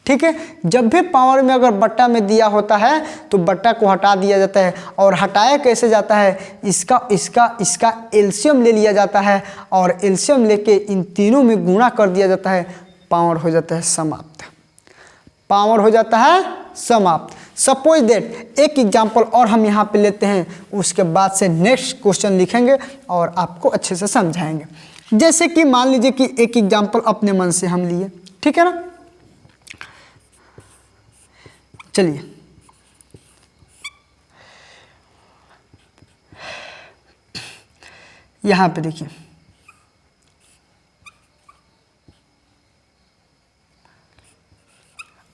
ठीक है। जब भी पावर में अगर बट्टा में दिया होता है तो बट्टा को हटा दिया जाता है, और हटाया कैसे जाता है, इसका एलसीएम ले लिया जाता है और एलसीएम लेके इन तीनों में गुणा कर दिया जाता है, पावर हो जाता है समाप्त, पावर हो जाता है समाप्त। सपोज दैट एक एग्जाम्पल और हम यहाँ पे लेते हैं, उसके बाद से नेक्स्ट क्वेश्चन लिखेंगे और आपको अच्छे से समझाएंगे। जैसे कि मान लीजिए कि एक एग्जाम्पल अपने मन से हम लिए, ठीक है ना। चलिए यहाँ पे देखिए,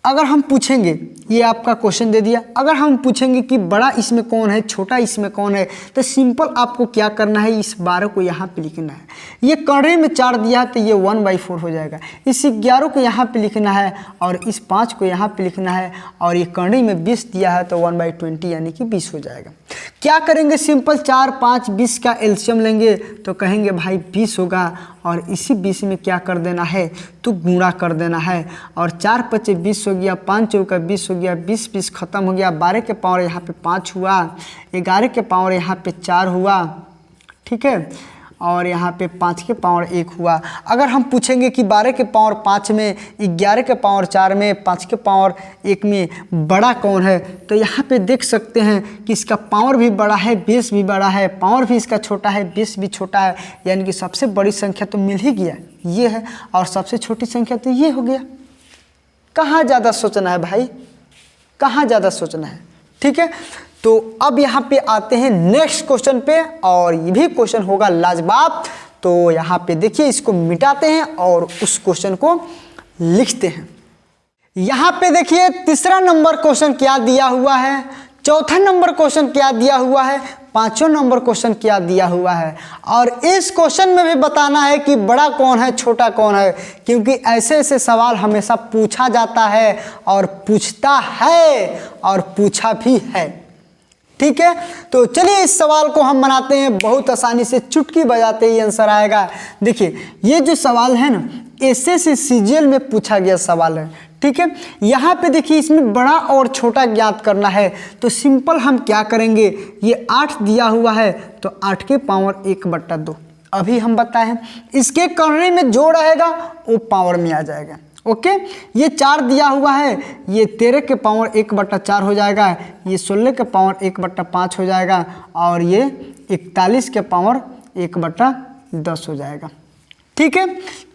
अगर हम पूछेंगे, ये आपका क्वेश्चन दे दिया, अगर हम पूछेंगे कि बड़ा इसमें कौन है, छोटा इसमें कौन है, तो सिंपल आपको क्या करना है, इस 12 को यहाँ पे लिखना है। ये कर्रे में 4 दिया है तो ये 1/4 हो जाएगा। इस 11 को यहाँ पे लिखना है और इस 5 को यहाँ पे लिखना है, और ये कर्रे में 20 दिया है तो 1/20 यानी कि 20 हो जाएगा। क्या करेंगे, सिंपल 4, 5, 20 का एलसीएम लेंगे तो कहेंगे भाई 20 होगा, और इसी 20 में क्या कर देना है, तो गुणा कर देना है, और 4 5 20 हो गया, 5 चौका 20 हो गया, 20 20 खत्म हो गया, 12 के पावर यहाँ पे 5 हुआ, 11 के पावर यहाँ पे 4 हुआ, ठीक है, और यहाँ पे 5 के पावर 1 हुआ। अगर हम पूछेंगे कि 12 के पावर 5 में, 11 के पावर 4 में, 5 के पावर 1 में बड़ा कौन है, तो यहाँ पे देख सकते हैं कि इसका पावर भी बड़ा है, बेस भी बड़ा है, पावर भी इसका छोटा है, बेस भी छोटा है, यानी कि सबसे बड़ी संख्या तो मिल ही गया, ये है, और सबसे छोटी संख्या तो ये हो गया। कहाँ ज़्यादा सोचना है भाई, कहाँ ज़्यादा सोचना है, ठीक है। तो अब यहाँ पे आते हैं नेक्स्ट क्वेश्चन पे, और ये भी क्वेश्चन होगा लाजवाब। तो यहाँ पे देखिए, इसको मिटाते हैं और उस क्वेश्चन को लिखते हैं। यहाँ पे देखिए तीसरा नंबर क्वेश्चन क्या दिया हुआ है, चौथा नंबर क्वेश्चन क्या दिया हुआ है, पांचों नंबर क्वेश्चन क्या दिया हुआ है। और इस क्वेश्चन में भी बताना है कि बड़ा कौन है छोटा कौन है, क्योंकि ऐसे ऐसे सवाल हमेशा पूछा जाता है और पूछता है और पूछा भी है। ठीक है, तो चलिए इस सवाल को हम बनाते हैं। बहुत आसानी से चुटकी बजाते ही आंसर आएगा। देखिए ये जो सवाल है ना, एसएससी सीजीएल में पूछा गया सवाल है। ठीक है, यहाँ पे देखिए इसमें बड़ा और छोटा ज्ञात करना है। तो सिंपल हम क्या करेंगे, ये 8 दिया हुआ है तो 8 के पावर 1/2 अभी हम बताएं। इसके करने में जो रहेगा वो पावर में आ जाएगा। ओके, ये 4 दिया हुआ है, ये 13 के पावर 1/4 हो जाएगा, ये 16 के पावर 1/5 हो जाएगा और ये 41 के पावर 1/10 हो जाएगा। ठीक है,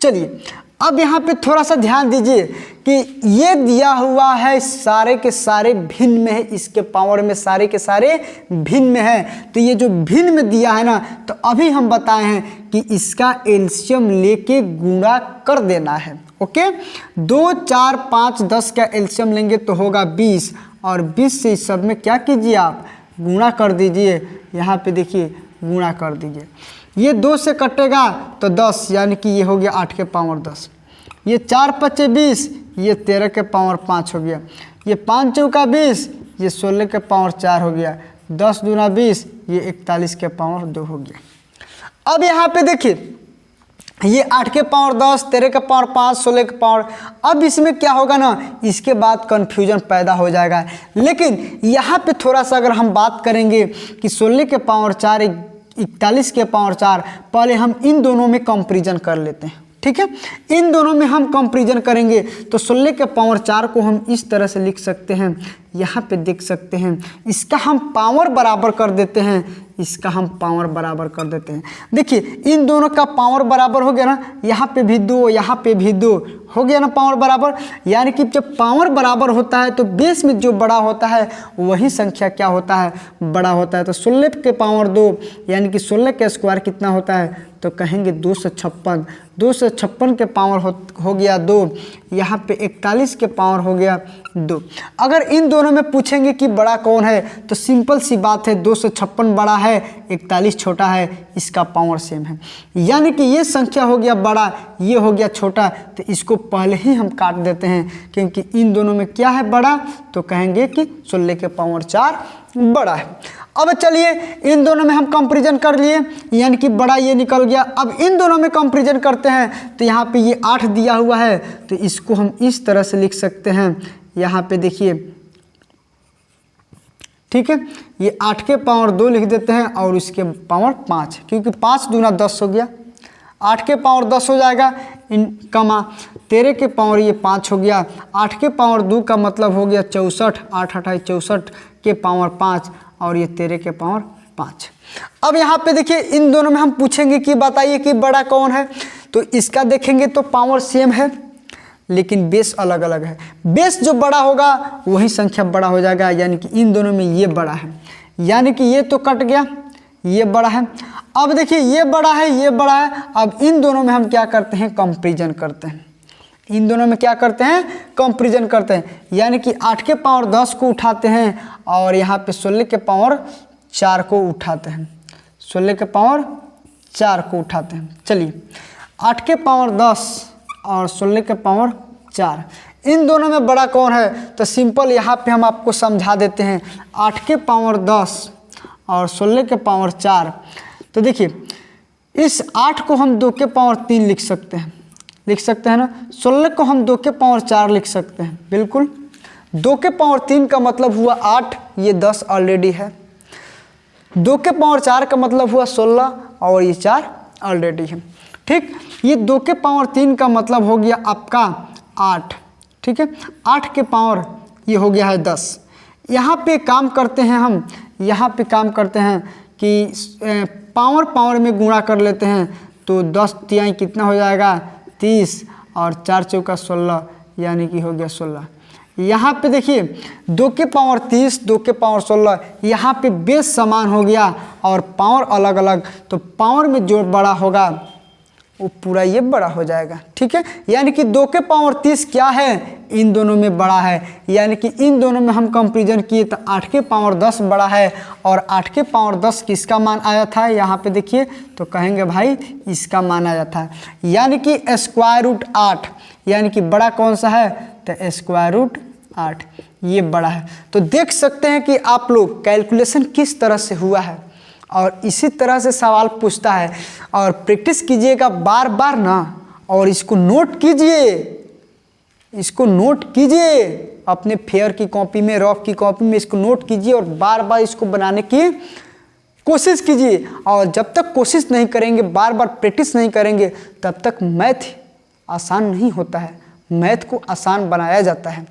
चलिए अब यहाँ पे थोड़ा सा ध्यान दीजिए कि ये दिया हुआ है सारे के सारे भिन्न में है, इसके पावर में सारे के सारे भिन्न में है। तो ये जो भिन्न में दिया है ना, तो अभी हम बताए हैं कि इसका एलसीएम लेके गुणा कर देना है। ओके, 2, 4, 5, 10 का एलसीएम लेंगे तो होगा 20 और 20 से इस सब में क्या कीजिए आप गुणा कर दीजिए। यहाँ पे देखिए गुणा कर दीजिए, ये 2 से कटेगा तो 10 यानी कि ये हो गया 8 के पावर 10, ये 4 5 20, ये 13 के पावर 5 हो गया, ये 5 चौका 20, ये 16 के पावर 4 हो गया, 10 दूना 20, ये 41 के पावर 2 हो गया। अब यहाँ पे देखिए ये 8 के पावर 10, 13 के पावर 5, 16 के पावर, अब इसमें क्या होगा ना, इसके बाद कन्फ्यूजन पैदा हो जाएगा। लेकिन यहाँ पे थोड़ा सा अगर हम बात करेंगे कि 16 के पावर 4, 41 के पावर 4, पहले हम इन दोनों में कंपैरिजन कर लेते हैं। ठीक है, इन दोनों में हम कंपैरिजन करेंगे तो 16 के पावर 4 को हम इस तरह से लिख सकते हैं, यहाँ पे देख सकते हैं, इसका हम पावर बराबर कर देते हैं, इसका हम पावर बराबर कर देते हैं। देखिए इन दोनों का पावर बराबर हो गया ना, यहाँ पे भी 2, यहाँ पे भी 2 हो गया ना पावर बराबर। यानी कि जब पावर बराबर होता है तो बेस में जो बड़ा होता है वही संख्या क्या होता है, बड़ा होता है। तो 16 के पावर 2 यानी कि 16 का स्क्वायर कितना होता है, तो कहेंगे 256। 256 के पावर हो गया 2, यहाँ पे 41 के पावर हो गया 2। अगर इन दोनों में पूछेंगे कि बड़ा कौन है, तो सिंपल सी बात है 256 बड़ा है, 41 छोटा है, इसका पावर सेम है। यानी कि ये संख्या हो गया बड़ा, ये हो गया छोटा, तो इसको पहले ही हम काट देते हैं, क्योंकि इन दोनों में क्या है बड़ा, तो कहेंगे कि 16 के पावर 4 बड़ा है। अब चलिए इन दोनों में हम कंपैरिजन कर लिए, यानी कि बड़ा ये निकल गया। अब इन दोनों में कंपैरिजन करते हैं तो यहाँ पे ये 8 दिया हुआ है, तो इसको हम इस तरह से लिख सकते हैं। यहाँ पे देखिए, ठीक है, ये 8 के पावर 2 लिख देते हैं और इसके पावर 5, क्योंकि 5 दूना 10 हो गया, 8 के पावर 10 हो जाएगा इन कमा 13 के पावर ये 5 हो गया, 8 के पावर 2 का मतलब हो गया 64, 8 8 64 के पावर 5 और ये 13 के पावर 5। अब यहाँ पे देखिए इन दोनों में हम पूछेंगे कि बताइए कि बड़ा कौन है, तो इसका देखेंगे तो पावर सेम है लेकिन बेस अलग अलग है। बेस जो बड़ा होगा वही संख्या बड़ा हो जाएगा, यानी कि इन दोनों में ये बड़ा है, यानी कि ये तो कट गया, ये बड़ा है। अब देखिए ये बड़ा है, ये बड़ा है। अब इन दोनों में हम क्या करते हैं, कंपैरिजन करते हैं। इन दोनों में क्या करते हैं, कंपैरिजन करते हैं, यानी कि 8 के पावर 10 को उठाते हैं और यहाँ पे 16 के पावर 4 को उठाते हैं, 16 के पावर 4 को उठाते हैं। चलिए 8 के पावर 10 और 16 के पावर 4, इन दोनों में बड़ा कौन है, तो सिंपल यहाँ पे हम आपको समझा देते हैं। 8 के पावर 10 और 16 के पावर 4, तो देखिए इस 8 को हम 2 के पावर 3 लिख सकते हैं, लिख सकते हैं ना। 16 को हम 2 के पावर 4 लिख सकते हैं, बिल्कुल। 2 के पावर 3 का मतलब हुआ 8, ये 10 ऑलरेडी है। 2 के पावर 4 का मतलब हुआ 16 और ये 4 ऑलरेडी है। ठीक, ये 2 के पावर 3 का मतलब हो गया आपका 8, ठीक है। 8 के पावर ये हो गया है 10। यहाँ पे काम करते हैं हम, यहाँ पे काम करते हैं कि पावर पावर में गुणा कर लेते हैं, तो 10 तिहाई कितना हो जाएगा 30 और 4 चौका 16, यानी कि हो गया 16। यहाँ पे देखिए 2 के पावर 30, 2 के पावर 16, यहाँ पे बेस समान हो गया और पावर अलग अलग, तो पावर में जो बड़ा होगा वो पूरा ये बड़ा हो जाएगा। ठीक है, यानी कि 2 के पावर 30 क्या है, इन दोनों में बड़ा है। यानी कि इन दोनों में हम कंपेरिजन किए तो 8 के पावर 10 बड़ा है, और 8 के पावर 10 किसका मान आया था, यहाँ पे देखिए तो कहेंगे भाई इसका मान आया था। यानी कि स्क्वायर रूट 8, यानी कि बड़ा कौन सा है, तो स्क्वायर रूट 8 ये बड़ा है। तो देख सकते हैं कि आप लोग कैलकुलेशन किस तरह से हुआ है, और इसी तरह से सवाल पूछता है। और प्रैक्टिस कीजिएगा बार बार ना, और इसको नोट कीजिए, इसको नोट कीजिए अपने फेयर की कॉपी में, रफ की कॉपी में इसको नोट कीजिए और बार बार इसको बनाने की कोशिश कीजिए। और जब तक कोशिश नहीं करेंगे, बार बार प्रैक्टिस नहीं करेंगे, तब तक मैथ आसान नहीं होता है। मैथ को आसान बनाया जाता है,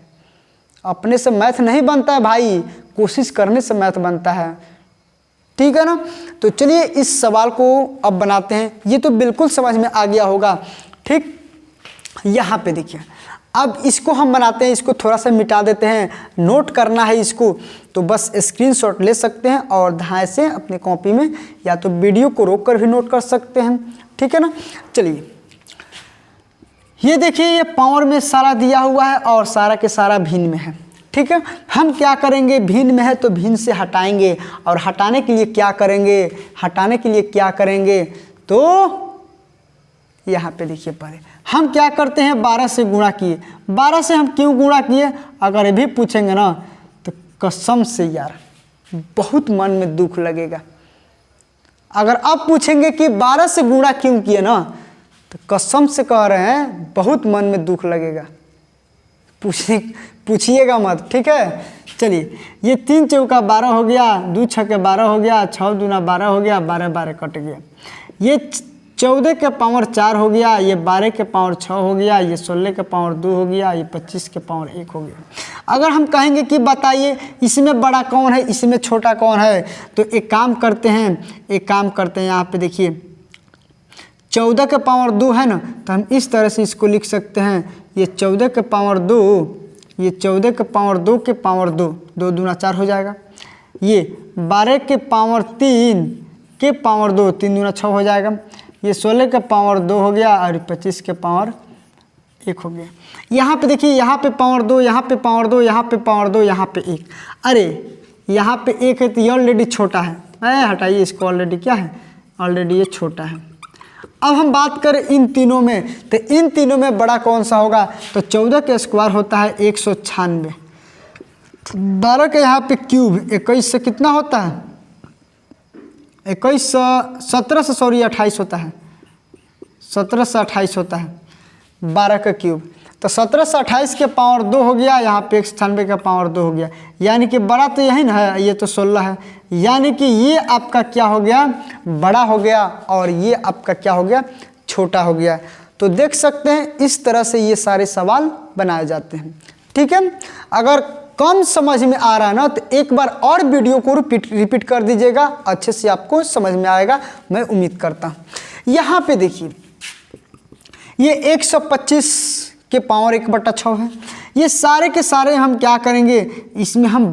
अपने से मैथ नहीं बनता है भाई, कोशिश करने से मैथ बनता है। ठीक है ना। तो चलिए इस सवाल को अब बनाते हैं। ये तो बिल्कुल समझ में आ गया होगा। ठीक, यहाँ पे देखिए अब इसको हम बनाते हैं, इसको थोड़ा सा मिटा देते हैं। नोट करना है इसको तो बस स्क्रीनशॉट ले सकते हैं और धाए से अपने कॉपी में, या तो वीडियो को रोक कर भी नोट कर सकते हैं। ठीक है ना। चलिए ये देखिए, ये पावर में सारा दिया हुआ है और सारा के सारा भिन्न में है। ठीक है, हम क्या करेंगे, भिन्न में है तो भिन्न से हटाएंगे, और हटाने के लिए क्या करेंगे, हटाने के लिए क्या करेंगे, तो यहाँ पे देखिए पहले हम क्या करते हैं, 12 से गुणा किए। 12 से हम क्यों गुणा किए, अगर ये भी पूछेंगे ना तो कसम से यार बहुत मन में दुख लगेगा। अगर आप पूछेंगे कि 12 से गुणा क्यों किए ना, तो कसम से कह रहे हैं बहुत मन में दुख लगेगा। पूछिएगा मत। ठीक है। चलिए ये 3 चौका 12 हो गया, 2 छक्के 12 हो गया, 6 दूना 12 हो गया, 12 12 कट गया। ये 14 के पावर 4 हो गया, ये 12 के पावर 6 हो गया, ये 16 के पावर 2 हो गया, ये 25 के पावर 1 हो गया। अगर हम कहेंगे कि बताइए इसमें बड़ा कौन है, इसमें छोटा कौन है, तो एक काम करते हैं, यहाँ पे देखिए 14 के पावर 2 है ना, तो हम इस तरह से इसको लिख सकते हैं, ये 14 के पावर 2, ये 14 के पावर 2 के पावर 2, 2 दूना 4 हो जाएगा। ये 12 के पावर 3 के पावर 2, 3 दूना 6 हो जाएगा। ये 16 के पावर 2 हो गया, और 25 के पावर 1 हो गया। यहाँ पे देखिए, यहाँ पे पावर 2, यहाँ पे पावर 2, यहाँ पे पावर 2, यहाँ पे 1। अरे यहाँ पे 1 है तो ये ऑलरेडी छोटा है, हटाइए इसको, ऑलरेडी क्या है, ऑलरेडी ये छोटा है। अब हम बात करें इन तीनों में, तो इन तीनों में बड़ा कौन सा होगा, तो 14 के स्क्वायर होता है 196, 12 के यहाँ पे क्यूब 21 से कितना होता है, 17 से 28 होता है, 17 से 28 होता है 12 का क्यूब। तो 17 से 28 के पावर 2 हो गया, यहाँ पे 196 का पावर 2 हो गया। यानी कि बड़ा तो यही ना है, ये तो 16 है, यानी कि ये आपका क्या हो गया, बड़ा हो गया, और ये आपका क्या हो गया, छोटा हो गया। तो देख सकते हैं इस तरह से ये सारे सवाल बनाए जाते हैं। ठीक है। अगर कम समझ में आ रहा है ना, तो एक बार और वीडियो को रिपीट कर दीजिएगा, अच्छे से आपको समझ में आएगा, मैं उम्मीद करता हूँ। यहाँ पे देखिए ये 125 के पावर 1/6 है। ये सारे के सारे हम क्या करेंगे, इसमें हम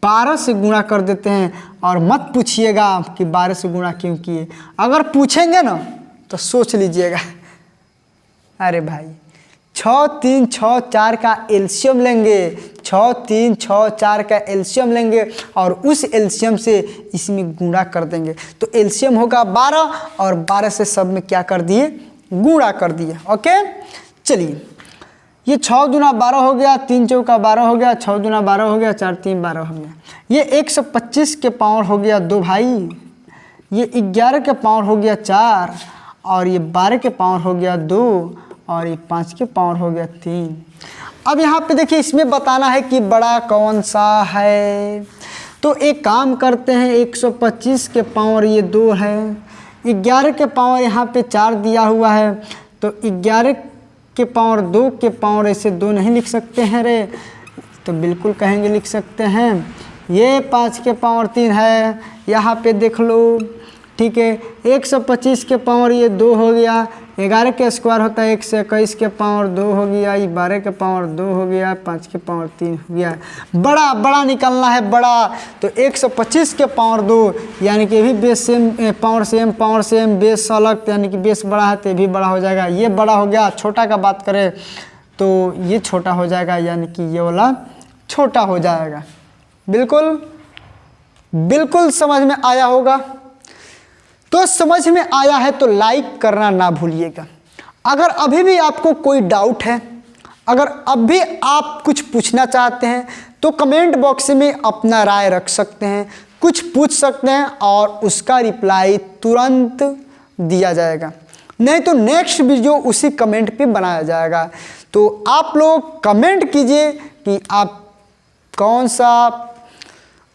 12 से गुणा कर देते हैं। और मत पूछिएगा कि 12 से गुणा क्यों किए, अगर पूछेंगे ना तो सोच लीजिएगा, अरे भाई 6 3 6 4 का एलसीएम लेंगे, 6 3 6 4 का एलसीएम लेंगे, और उस एलसीएम से इसमें गुणा कर देंगे। तो एलसीएम होगा 12, और 12 से सब में क्या कर दिए, गुणा कर दिए। ओके। चलिए ये 6 दूना 12 हो गया, 3 चौका 12 हो गया, 6 दूना 12 हो गया, 4 3 12 हो गया। ये 125 के पावर हो गया 2 भाई, ये 11 के पावर हो गया 4, और ये 12 के पावर हो गया 2, और ये 5 के पावर हो गया 3। अब यहाँ पे देखिए इसमें बताना है कि बड़ा कौन सा है। तो एक काम करते हैं, 125 के पावर ये 2 है, 11 के पावर यहाँ पे 4 दिया हुआ है, तो 11 के पावर 2 के पावर ऐसे 2 नहीं लिख सकते हैं रे, तो बिल्कुल कहेंगे लिख सकते हैं। ये 5 के पावर 3 है, यहाँ पे देख लो। ठीक है, 125 के पावर ये 2 हो गया, 11 के स्क्वायर होता है 1 से 21 के पावर 2 हो गया, 12 के पावर 2 हो गया, 5 के पावर 3 हो गया। बड़ा बड़ा निकलना है बड़ा, तो 125 के पावर 2 यानी कि ये भी base same, power same base अलग, यानी कि बेस बड़ा है तो ये भी बड़ा हो जाएगा। ये बड़ा हो गया। छोटा का बात करें तो ये छोटा हो जाएगा, यानी कि ये वाला छोटा हो जाएगा। बिल्कुल समझ में आया होगा। तो समझ में आया है तो लाइक करना ना भूलिएगा। अगर अभी भी आपको कोई डाउट है, अगर अब भी आप कुछ पूछना चाहते हैं तो कमेंट बॉक्स में अपना राय रख सकते हैं, कुछ पूछ सकते हैं और उसका रिप्लाई तुरंत दिया जाएगा, नहीं तो नेक्स्ट वीडियो उसी कमेंट पे बनाया जाएगा। तो आप लोग कमेंट कीजिए कि आप कौन सा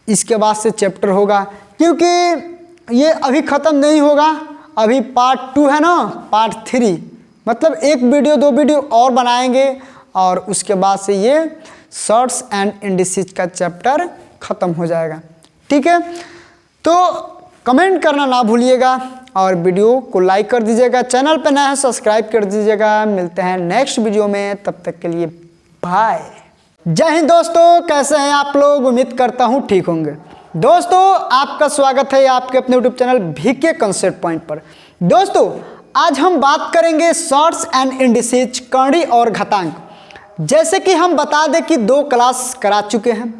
इसके बाद से चैप्टर होगा, क्योंकि ये अभी ख़त्म नहीं होगा, अभी पार्ट 2 है ना, पार्ट 3 मतलब 1 वीडियो 2 वीडियो और बनाएंगे और उसके बाद से ये शॉर्ट्स एंड इंडिसेज का चैप्टर ख़त्म हो जाएगा। ठीक है, तो कमेंट करना ना भूलिएगा और वीडियो को लाइक कर दीजिएगा। चैनल पर नया है सब्सक्राइब कर दीजिएगा। मिलते हैं नेक्स्ट वीडियो में, तब तक के लिए बाय। जय हिंद दोस्तों, कैसे हैं आप लोग? उम्मीद करता हूँ ठीक होंगे। दोस्तों आपका स्वागत है आपके अपने YouTube channel VK concept point पर। दोस्तों आज हम बात करेंगे शॉर्ट्स एंड इंडिसेज, कर्णी और घातांक। जैसे कि हम बता दें कि 2 क्लास करा चुके हैं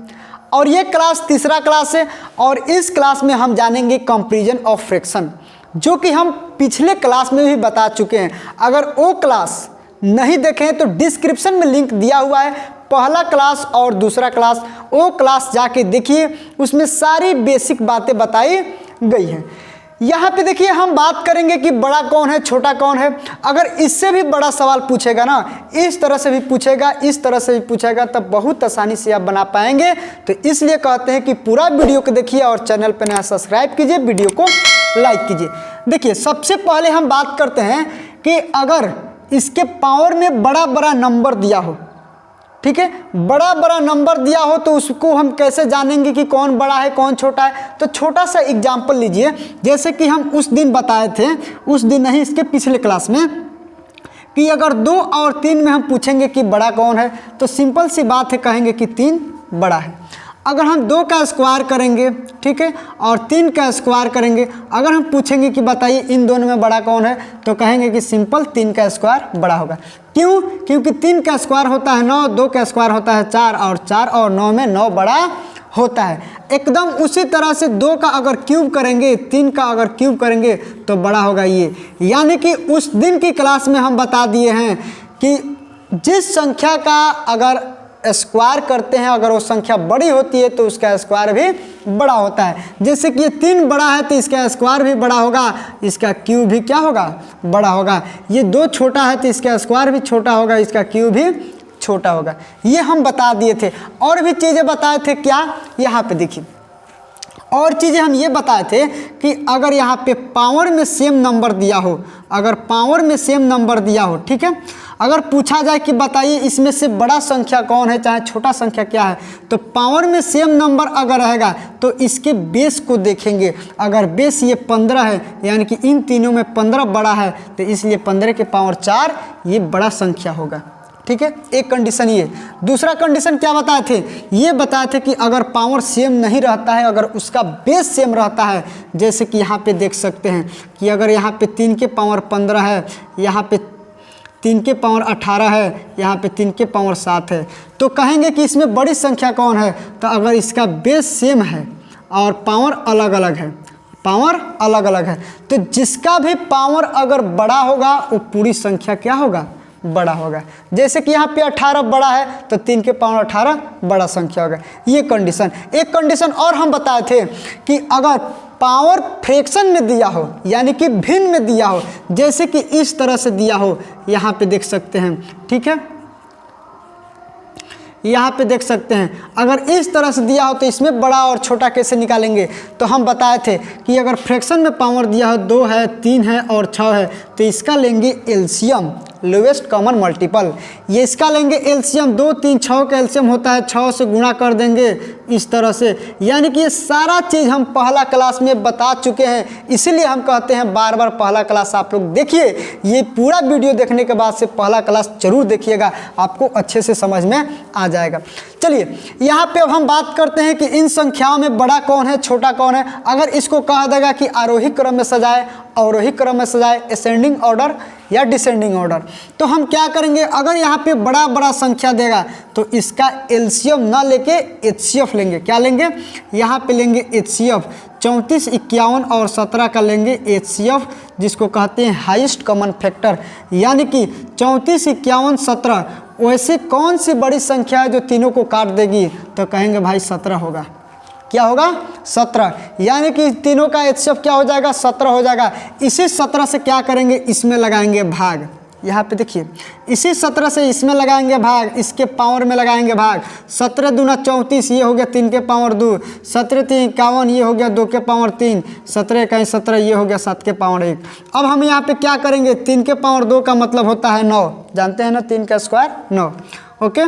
और ये क्लास तीसरा क्लास है और इस क्लास में हम जानेंगे कंपैरिजन ऑफ फ्रैक्शन, जो कि हम पिछले क्लास में भी बता चुके हैं। अगर वो क्लास नहीं देखें तो डिस्क्रिप्शन में लिंक दिया हुआ है, पहला क्लास और दूसरा क्लास, वो क्लास जाके देखिए, उसमें सारी बेसिक बातें बताई गई हैं। यहाँ पे देखिए हम बात करेंगे कि बड़ा कौन है छोटा कौन है। अगर इससे भी बड़ा सवाल पूछेगा ना, इस तरह से भी पूछेगा, इस तरह से भी पूछेगा, तब बहुत आसानी से आप बना पाएंगे। तो इसलिए कहते हैं कि पूरा वीडियो को देखिए और चैनल पर नया सब्सक्राइब कीजिए, वीडियो को लाइक कीजिए। देखिए सबसे पहले हम बात करते हैं कि अगर इसके पावर में बड़ा बड़ा नंबर दिया हो, ठीक है, बड़ा बड़ा नंबर दिया हो तो उसको हम कैसे जानेंगे कि कौन बड़ा है कौन छोटा है। तो छोटा सा एग्जाम्पल लीजिए, जैसे कि हम उस दिन बताए थे, उस दिन नहीं इसके पिछले क्लास में, कि अगर 2 और 3 में हम पूछेंगे कि बड़ा कौन है तो सिंपल सी बात है, कहेंगे कि 3 बड़ा है। अगर हम 2 का स्क्वायर करेंगे, ठीक है, और 3 का स्क्वायर करेंगे, अगर हम पूछेंगे कि बताइए इन दोनों में बड़ा कौन है तो कहेंगे कि सिंपल 3 का स्क्वायर बड़ा होगा। क्यों? क्योंकि 3 का स्क्वायर होता है 9, 2 का स्क्वायर होता है 4 और 4 और 9 में 9 बड़ा होता है। एकदम उसी तरह से 2 का अगर क्यूब करेंगे, 3 का अगर क्यूब करेंगे तो बड़ा होगा ये। यानी कि उस दिन की क्लास में हम बता दिए हैं कि जिस संख्या का अगर स्क्वायर करते हैं, अगर वो संख्या बड़ी होती है तो उसका स्क्वायर भी बड़ा होता है। जैसे कि ये 3 बड़ा है तो इसका स्क्वायर भी बड़ा होगा, इसका क्यूब भी क्या होगा? बड़ा होगा। ये 2 छोटा है तो इसका स्क्वायर भी छोटा होगा, इसका क्यूब भी छोटा होगा। ये हम बता दिए थे। और भी चीज़ें बताए थे, क्या? यहाँ पे देखिए और चीज़ें हम ये बताए थे कि अगर यहाँ पे पावर में सेम नंबर दिया हो, अगर पावर में सेम नंबर दिया हो, ठीक है, अगर पूछा जाए कि बताइए इसमें से बड़ा संख्या कौन है चाहे छोटा संख्या क्या है, तो पावर में सेम नंबर अगर रहेगा तो इसके बेस को देखेंगे। अगर बेस ये 15 है, यानी कि इन तीनों में 15 बड़ा है, तो इसलिए 15 के पावर 4 ये बड़ा संख्या होगा। ठीक है, एक कंडीशन ये। दूसरा कंडीशन क्या बताए थे? ये बताए थे कि अगर पावर सेम नहीं रहता है, अगर उसका बेस सेम रहता है, जैसे कि यहाँ पे देख सकते हैं कि अगर यहाँ पे 3 के पावर 15 है, यहाँ पे 3 के पावर 18 है, यहाँ पे 3 के पावर 7 है, तो कहेंगे कि इसमें बड़ी संख्या कौन है? तो अगर इसका बेस सेम है और पावर अलग अलग है, पावर अलग अलग है, तो जिसका भी पावर अगर बड़ा होगा वो पूरी संख्या क्या होगा? बड़ा होगा। जैसे कि यहाँ पे 18 बड़ा है तो 3 के पावर 18 बड़ा संख्या होगा। ये कंडीशन। एक कंडीशन और हम बताए थे कि अगर पावर फ्रैक्शन में दिया हो, यानी कि भिन्न में दिया हो, जैसे कि इस तरह से दिया हो, यहाँ पे देख सकते हैं, ठीक है, यहाँ पे देख सकते हैं, अगर इस तरह से दिया हो तो इसमें बड़ा और छोटा कैसे निकालेंगे? तो हम बताए थे कि अगर फ्रैक्शन में पावर दिया हो 2 है, 3 है और 6 है, तो इसका लेंगे एलसीएम। Lowest common multiple. ये इसका लेंगे एलसीएम, 2 3 6 का एलसीएम होता है, 6 से गुणा कर देंगे इस तरह से। यानी कि ये सारा चीज़ हम पहला क्लास में बता चुके हैं, इसीलिए हम कहते हैं बार बार पहला क्लास आप लोग देखिए। ये पूरा वीडियो देखने के बाद से पहला क्लास जरूर देखिएगा, आपको अच्छे से समझ में आ जाएगा। चलिए यहाँ पे अब हम बात करते हैं कि इन संख्याओं में बड़ा कौन है, छोटा कौन है। अगर इसको कहा जाएगा कि आरोही क्रम में सजाए, अवरोही क्रम में सजाए, असेंडिंग ऑर्डर या डिसेंडिंग ऑर्डर, तो हम क्या करेंगे, अगर यहाँ पे बड़ा बड़ा संख्या देगा तो इसका एलसीएम ना लेके एचसीएफ लेंगे। क्या लेंगे, यहाँ पे लेंगे एचसीएफ। 34, 51 और 17 का लेंगे एचसीएफ, जिसको कहते हैं हाईएस्ट कॉमन फैक्टर। यानी कि 34, 51, 17 वैसे कौन सी बड़ी संख्या है जो तीनों को काट देगी, तो कहेंगे भाई 17 होगा। क्या होगा, 17। यानी कि तीनों का एचसीएफ क्या हो जाएगा, 17 हो जाएगा। इसी 17 से क्या करेंगे, इसमें लगाएंगे भाग। यहाँ पे देखिए, इसी 17 से इसमें लगाएंगे भाग, इसके पावर में लगाएंगे भाग। 17 दूना 34, ये हो गया 3 के पावर 2। 17 3 51, ये हो गया 2 के पावर 3। 17 1 17, ये हो गया 7 के पावर 1। अब हम यहाँ पे क्या करेंगे, 3 के पावर 2 का मतलब होता है 9, जानते हैं ना, 3 का स्क्वायर 9। ओके,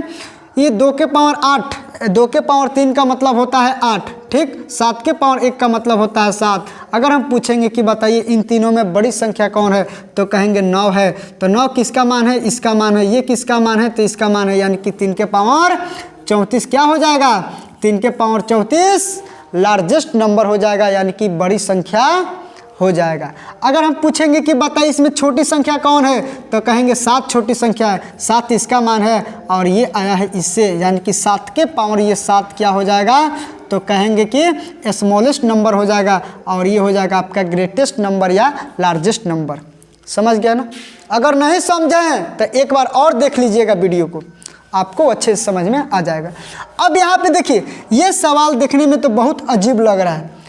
ये 2 के पावर 8, 2 के पावर 3 का मतलब होता है 8, ठीक। 7 के पावर 1 का मतलब होता है 7। अगर हम पूछेंगे कि बताइए इन तीनों में बड़ी संख्या कौन है, तो कहेंगे 9 है। तो 9 किसका मान है, इसका मान है। ये किसका मान है, तो इसका मान है। यानी कि 3 के पावर 34 क्या हो जाएगा, 3 के पावर 34 लार्जेस्ट नंबर हो जाएगा, यानी कि बड़ी संख्या हो जाएगा। अगर हम पूछेंगे कि बताइए इसमें छोटी संख्या कौन है, तो कहेंगे 7 छोटी संख्या है, 7 इसका मान है और ये आया है इससे, यानी कि 7 के पावर ये 7 क्या हो जाएगा, तो कहेंगे कि स्मॉलेस्ट नंबर हो जाएगा और ये हो जाएगा आपका ग्रेटेस्ट नंबर या लार्जेस्ट नंबर। समझ गया ना। अगर नहीं समझें तो एक बार और देख लीजिएगा वीडियो को, आपको अच्छे से समझ में आ जाएगा। अब यहाँ पे देखिए, ये सवाल देखने में तो बहुत अजीब लग रहा है।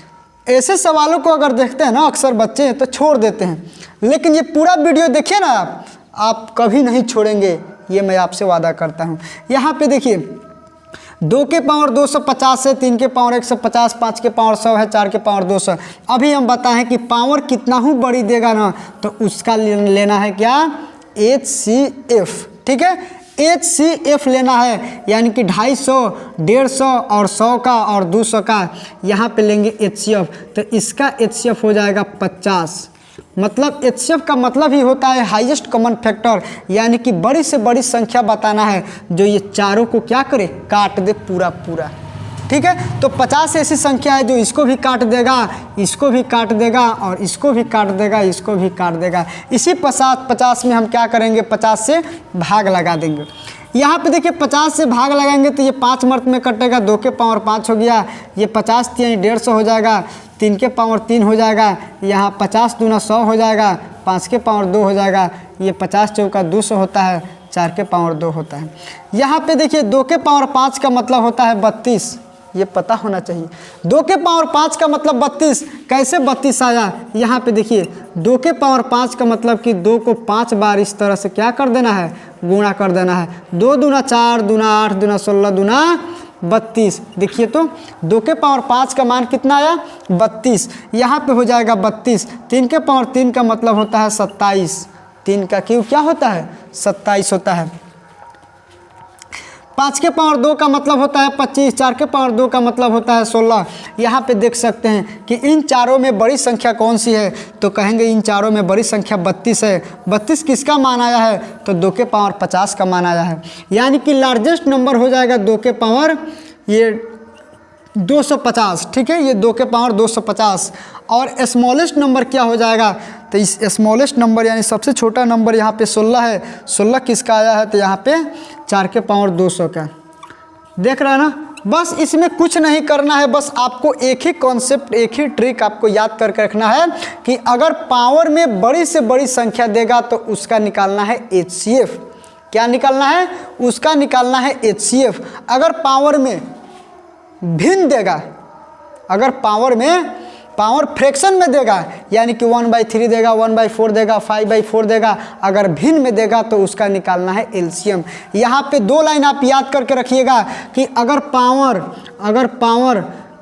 ऐसे सवालों को अगर देखते हैं ना अक्सर बच्चे तो छोड़ देते हैं, लेकिन ये पूरा वीडियो देखिए ना आप कभी नहीं छोड़ेंगे, ये मैं आपसे वादा करता हूँ। यहाँ पे देखिए, 2 के पावर 250 है, 3 के पावर 150, 5 के पावर 100 है, 4 के पावर 200। अभी हम बताएं कि पावर कितना ही बड़ी देगा ना, तो उसका लेना है क्या, HCF, ठीक है। HCF लेना है, यानी कि 250, 150 और 100 का और 200 का यहाँ पे लेंगे HCF। तो इसका HCF हो जाएगा 50। मतलब HCF का मतलब ही होता है हाईएस्ट कॉमन फैक्टर, यानी कि बड़ी से बड़ी संख्या बताना है जो ये चारों को क्या करे, काट दे पूरा पूरा, ठीक है। तो 50 ऐसी संख्या है जो इसको भी काट देगा, इसको भी काट देगा और इसको भी काट देगा, इसको भी काट देगा। इसी 50 में हम क्या करेंगे, 50 से भाग लगा देंगे। यहाँ पे देखिए 50 से भाग लगाएंगे तो ये 5 मर्त में कटेगा, 2 के पावर 5 हो गया, ये 50 यानी 150 हो जाएगा, 3 के पावर 3 हो जाएगा, यहाँ 50 दूना 100 हो जाएगा, 5 के पावर 2 हो जाएगा, ये 50 चौका 200 होता है, 4 के पावर 2 होता है। यहाँ पे देखिए 2 के पावर 5 का मतलब होता है 32, ये पता होना चाहिए। 2 के पावर 5 का मतलब 32, कैसे 32 आया, यहाँ पे देखिए 2 के पावर 5 का मतलब कि 2 को 5 बार इस तरह से क्या कर देना है, गुणा कर देना है। 2 दूना 4, दूना 8, दूना 16, दूना 32। देखिए तो 2 के पावर 5 का मान कितना आया, 32, यहाँ पे हो जाएगा 32। 3 के पावर 3 का मतलब होता है 27, 3 का क्यूब क्या होता है, 27 होता है। 5 के पावर 2 का मतलब होता है 25, 4 के पावर 2 का मतलब होता है 16। यहाँ पे देख सकते हैं कि इन चारों में बड़ी संख्या कौन सी है, तो कहेंगे इन चारों में बड़ी संख्या 32 है। 32 किसका मान आया है, तो 2 के पावर 50 का मान आया है, यानी कि लार्जेस्ट नंबर हो जाएगा 2 के पावर ये 250, ठीक है, ये 2 के पावर 250। और स्मॉलेस्ट नंबर क्या हो जाएगा, तो इस स्मॉलेस्ट नंबर यानी सबसे छोटा नंबर यहाँ पे 16 है। 16 किसका आया है, तो यहाँ पे 4 के पावर 200 का। देख रहे हैं ना, बस इसमें कुछ नहीं करना है, बस आपको एक ही कॉन्सेप्ट, एक ही ट्रिक आपको याद करके रखना है कि अगर पावर में बड़ी से बड़ी संख्या देगा तो उसका निकालना है HCF। क्या निकालना है, उसका निकालना है HCF। अगर पावर में भिन्न देगा, अगर पावर फ्रैक्शन में देगा, यानी कि 1/3 देगा, 1/4 देगा, 5/4 देगा, अगर भिन्न में देगा तो उसका निकालना है LCM। यहाँ पे 2 लाइन आप याद करके रखिएगा कि अगर पावर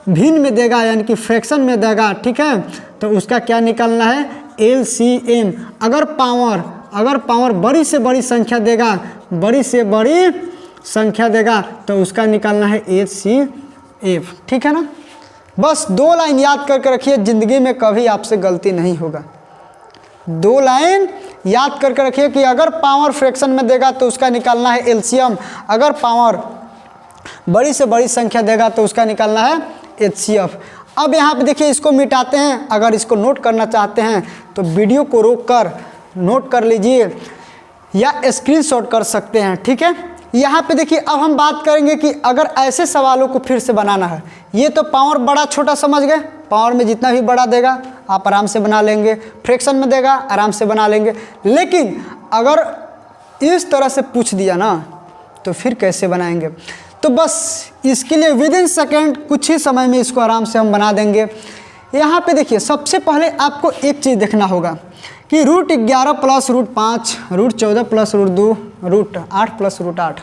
भिन्न में देगा यानी कि फ्रैक्शन में देगा, ठीक है, तो उसका क्या निकालना है, LCM। अगर पावर अगर पावर बड़ी से बड़ी संख्या देगा, बड़ी से बड़ी संख्या देगा तो उसका निकालना है HCF, ठीक है ना। बस 2 लाइन याद करके रखिए, ज़िंदगी में कभी आपसे गलती नहीं होगा। 2 लाइन याद करके रखिए कि अगर पावर फ्रैक्शन में देगा तो उसका निकालना है एलसीएम, अगर पावर बड़ी से बड़ी संख्या देगा तो उसका निकालना है HCF। अब यहाँ पे देखिए इसको मिटाते हैं। अगर इसको नोट करना चाहते हैं तो वीडियो को रोक कर नोट कर लीजिए या स्क्रीनशॉट कर सकते हैं, ठीक है। यहाँ पे देखिए अब हम बात करेंगे कि अगर ऐसे सवालों को फिर से बनाना है, ये तो पावर बड़ा छोटा समझ गए, पावर में जितना भी बड़ा देगा आप आराम से बना लेंगे, फ्रैक्शन में देगा आराम से बना लेंगे। लेकिन अगर इस तरह से पूछ दिया ना तो फिर कैसे बनाएंगे। तो बस इसके लिए विद इन सेकेंड कुछ ही समय में इसको आराम से हम बना देंगे। यहाँ पे देखिए सबसे पहले आपको एक चीज़ देखना होगा कि √11 प्लस √5, √14 प्लस √2, √8 प्लस √8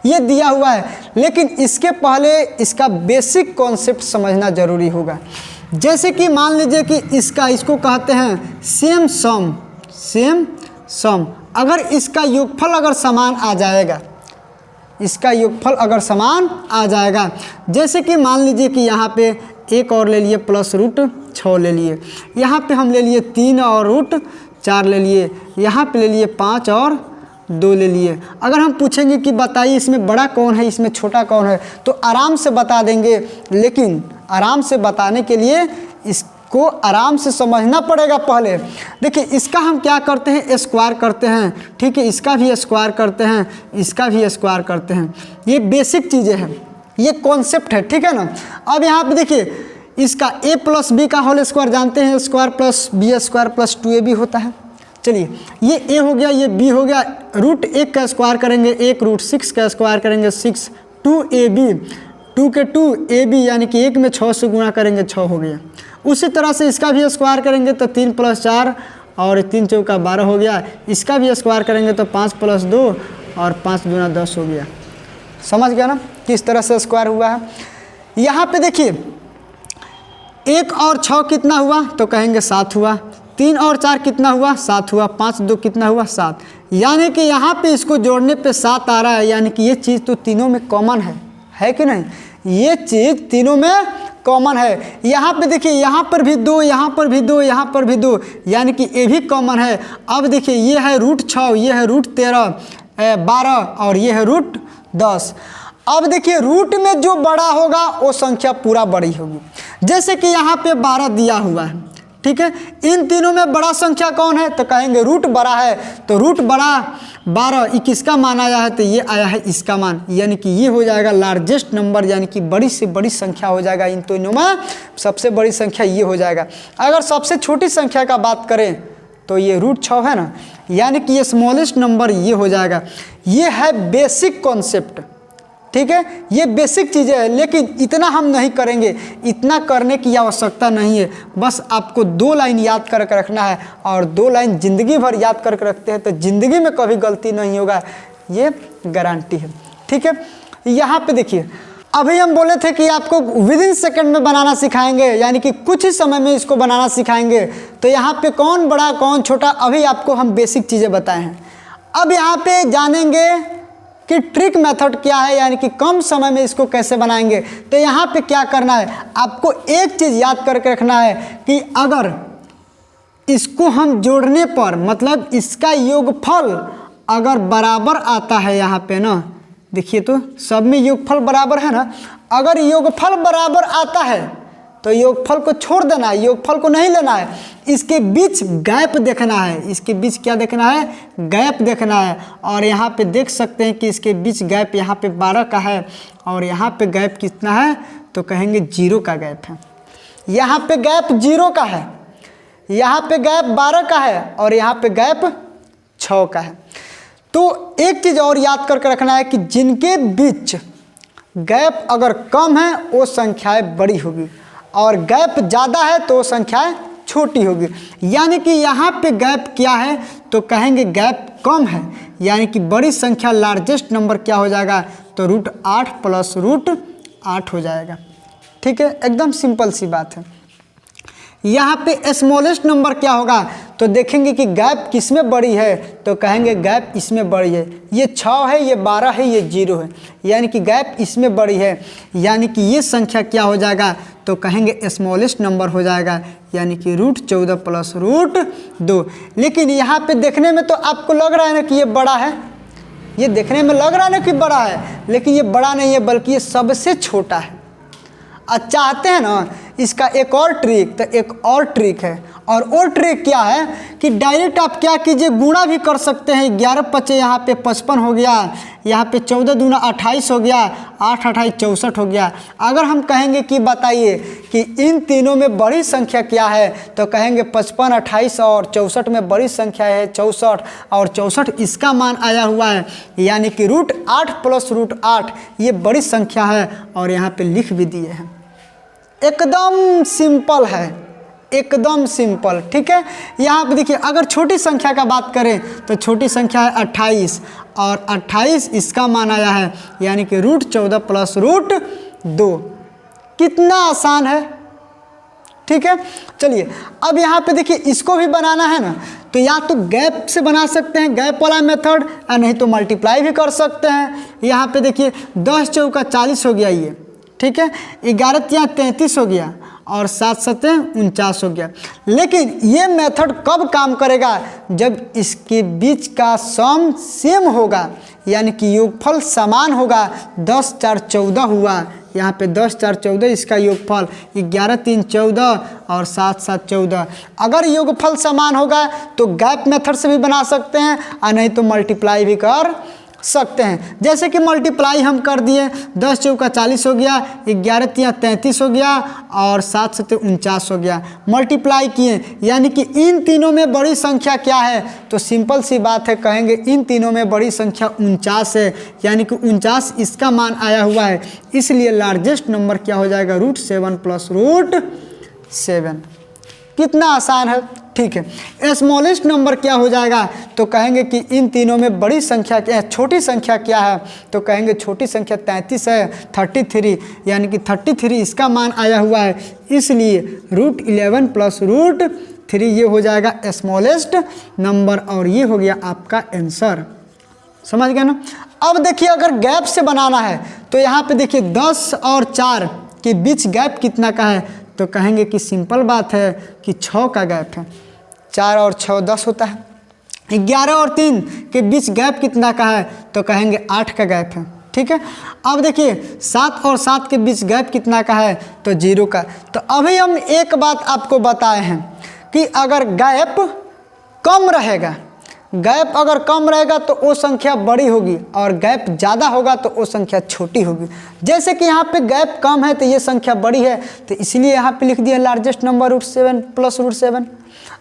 ये दिया हुआ है। लेकिन इसके पहले इसका बेसिक कॉन्सेप्ट समझना ज़रूरी होगा। जैसे कि मान लीजिए कि इसको कहते हैं सेम सम। अगर इसका योगफल अगर समान आ जाएगा, इसका योगफल अगर समान आ जाएगा, जैसे कि मान लीजिए कि यहाँ पे एक और ले लिए प्लस √6 ले लिए, यहाँ पे हम ले लिए 3 और √4 ले लिए, यहाँ पे ले लिए 5 और 2 ले लिए। अगर हम पूछेंगे कि बताइए इसमें बड़ा कौन है इसमें छोटा कौन है, तो आराम से बता देंगे। लेकिन आराम से बताने के लिए इसको आराम से समझना पड़ेगा। पहले देखिए इसका हम क्या करते हैं, स्क्वायर करते हैं, ठीक है। इसका भी स्क्वायर करते हैं, इसका भी स्क्वायर करते हैं। ये बेसिक चीज़ें हैं, ये कॉन्सेप्ट है, ठीक है ना। अब यहाँ पे देखिए इसका a प्लस बी का होल स्क्वायर जानते हैं, square plus B square plus 2ab होता है। चलिए ये a हो गया, ये b हो गया, √1 का स्क्वायर करेंगे 1, √6 का स्क्वायर करेंगे 6, 2ab, 2 के 2 ab यानी कि 1 में 6 से गुणा करेंगे 6 हो गया। उसी तरह से इसका भी स्क्वायर करेंगे तो 3 + 4 और 3 चौका 12 हो गया। इसका भी स्क्वायर करेंगे तो 5 + 2 और 5 दूना 10 हो गया। समझ गया ना किस तरह से स्क्वायर हुआ है। यहाँ पे देखिए 1 और 6 कितना हुआ तो कहेंगे 7 हुआ, 3 और 4 कितना हुआ 7 हुआ, 5 2 कितना हुआ 7। यानी कि यहाँ पे इसको जोड़ने पे 7 आ रहा है, यानी कि ये चीज़ तो तीनों में कॉमन है कि नहीं, ये चीज़ तीनों में कॉमन है। यहाँ पे देखिए यहाँ पर भी 2, यहाँ पर भी 2, यहाँ पर भी 2, यानी कि ये भी कॉमन है। अब देखिए ये है √6, ये है √13, 12 और ये है √10। अब देखिए रूट में जो बड़ा होगा वो संख्या पूरा बड़ी होगी। जैसे कि यहाँ पे 12 दिया हुआ है, ठीक है। इन तीनों में बड़ा संख्या कौन है तो कहेंगे रूट बड़ा है, तो रूट बड़ा 12, ये किसका मान आया है तो ये आया है इसका मान, यानी कि ये हो जाएगा लार्जेस्ट नंबर, यानी कि बड़ी से बड़ी संख्या हो जाएगा। इन तीनों में सबसे बड़ी संख्या ये हो जाएगा। अगर सबसे छोटी संख्या का बात करें तो ये √6 है ना, यानी कि ये स्मॉलेस्ट नंबर ये हो जाएगा। ये है बेसिक कॉन्सेप्ट, ठीक है, ये बेसिक चीज़ें हैं। लेकिन इतना हम नहीं करेंगे, इतना करने की आवश्यकता नहीं है। बस आपको 2 लाइन याद करके रखना है, और 2 लाइन ज़िंदगी भर याद करके रखते हैं तो ज़िंदगी में कभी गलती नहीं होगा, ये गारंटी है, ठीक है। यहाँ पे देखिए अभी हम बोले थे कि आपको विद इन सेकेंड में बनाना सिखाएंगे, यानी कि कुछ ही समय में इसको बनाना सिखाएंगे। तो यहाँ पे कौन बड़ा कौन छोटा अभी आपको हम बेसिक चीज़ें बताए हैं। अब यहाँ पे जानेंगे कि ट्रिक मेथड क्या है, यानी कि कम समय में इसको कैसे बनाएंगे। तो यहाँ पे क्या करना है, आपको एक चीज़ याद करके रखना है कि अगर इसको हम जोड़ने पर, मतलब इसका योगफल अगर बराबर आता है, यहाँ पे ना देखिए तो सब में योगफल बराबर है ना, अगर योगफल बराबर आता है तो योगफल को छोड़ देना है, योगफल को नहीं लेना है, इसके बीच गैप देखना है। इसके बीच क्या देखना है, गैप देखना है। और यहाँ पे देख सकते हैं कि इसके बीच गैप यहाँ पे 12 का है, और यहाँ पे गैप कितना है तो कहेंगे 0 का गैप है। यहाँ पे गैप 0 का है, यहाँ पे गैप 12 का है, और यहाँ पे गैप 6 का है। तो एक चीज़ और याद करके रखना है कि जिनके बीच गैप अगर कम है वो संख्याएँ बड़ी होगी, और गैप ज़्यादा है तो संख्याएँ छोटी होगी। यानी कि यहाँ पे गैप क्या है तो कहेंगे गैप कम है, यानी कि बड़ी संख्या लार्जेस्ट नंबर क्या हो जाएगा तो √8 प्लस √8 हो जाएगा, ठीक है। एकदम सिंपल सी बात है। यहाँ पे स्मॉलेस्ट नंबर क्या होगा, तो देखेंगे कि गैप किस में बड़ी है, तो कहेंगे गैप इसमें बड़ी है। ये 6 है, ये 12 है, ये 0 है, यानी कि गैप इसमें बड़ी है, यानी कि ये संख्या क्या हो जाएगा, तो कहेंगे स्मॉलेस्ट नंबर हो जाएगा, यानी कि √14 प्लस √2। लेकिन यहाँ पे देखने में तो आपको लग रहा है ना कि ये बड़ा है, ये देखने में लग रहा है ना कि बड़ा है, लेकिन ये बड़ा नहीं है बल्कि ये सबसे छोटा है। चाहते हैं ना इसका एक और ट्रिक, तो एक और ट्रिक है, और वो ट्रिक क्या है कि डायरेक्ट आप क्या कीजिए, गुणा भी कर सकते हैं। 11 × 5 यहाँ पे 55 हो गया, यहाँ पे 14 दूना 28 हो गया, 8 × 28 64 हो गया। अगर हम कहेंगे कि बताइए कि इन तीनों में बड़ी संख्या क्या है, तो कहेंगे 55, 28 और 64 में बड़ी संख्या है 64, और 64 इसका मान आया हुआ है, यानी कि √8 प्लस √8 ये बड़ी संख्या है, और यहाँ पे लिख भी दिए हैं। एकदम सिंपल है, एकदम सिंपल, ठीक है। यहाँ पे देखिए अगर छोटी संख्या का बात करें तो छोटी संख्या है 28, और 28 इसका मान आया है, यानी कि √14 प्लस √2। कितना आसान है, ठीक है। चलिए अब यहाँ पे देखिए इसको भी बनाना है ना, तो या तो गैप से बना सकते हैं, गैप वाला मेथड, या नहीं तो मल्टीप्लाई भी कर सकते हैं। यहाँ पे देखिए 10 × 4 = 40 हो गया ये, ठीक है। 11 × 3 = 33 हो गया, और 7 × 7 = 49 हो गया। लेकिन ये मेथड कब काम करेगा, जब इसके बीच का सम सेम होगा, यानी कि योगफल समान होगा। 10 × 4 = 14 हुआ, यहाँ पे 10 × 4 = 14 इसका योगफल, 11 × 3 = 14 और 7 × 7 = 14। अगर योगफल समान होगा तो गैप मेथड से भी बना सकते हैं, और नहीं तो मल्टीप्लाई भी कर सकते हैं। जैसे कि मल्टीप्लाई हम कर दिए, 10 × 4 = 40 हो गया, 11 × 3 = 33 हो गया, और 7 × 7 = 49 हो गया। मल्टीप्लाई किए, यानी कि इन तीनों में बड़ी संख्या क्या है, तो सिंपल सी बात है, कहेंगे इन तीनों में बड़ी संख्या 49 है, यानी कि 49 इसका मान आया हुआ है, इसलिए लार्जेस्ट नंबर क्या हो जाएगा, √7 प्लस √7। कितना आसान है, ठीक है। स्मॉलेस्ट नंबर क्या हो जाएगा, तो कहेंगे कि इन तीनों में बड़ी संख्या क्या है, छोटी संख्या क्या है, तो कहेंगे छोटी संख्या 33 है, 33, यानी कि 33 इसका मान आया हुआ है, इसलिए √11 प्लस √3 ये हो जाएगा स्मॉलेस्ट नंबर, और ये हो गया आपका आंसर। समझ गए ना। अब देखिए अगर गैप से बनाना है, तो यहाँ पे देखिए 10 और 4 के बीच गैप कितना का है, तो कहेंगे कि सिंपल बात है कि 6 का गैप है। 4 और 6 10 होता है। 11 और 3 के बीच गैप कितना का है, तो कहेंगे 8 का गैप है, ठीक है। अब देखिए 7 और 7 के बीच गैप कितना का है, तो 0 का। तो अभी हम एक बात आपको बताए हैं कि अगर गैप कम रहेगा, गैप अगर कम रहेगा तो वो संख्या बड़ी होगी, और गैप ज़्यादा होगा तो वो संख्या छोटी होगी। जैसे कि यहाँ पे गैप कम है तो ये संख्या बड़ी है, तो इसलिए यहाँ पे लिख दिया लार्जेस्ट नंबर √7 प्लस √7।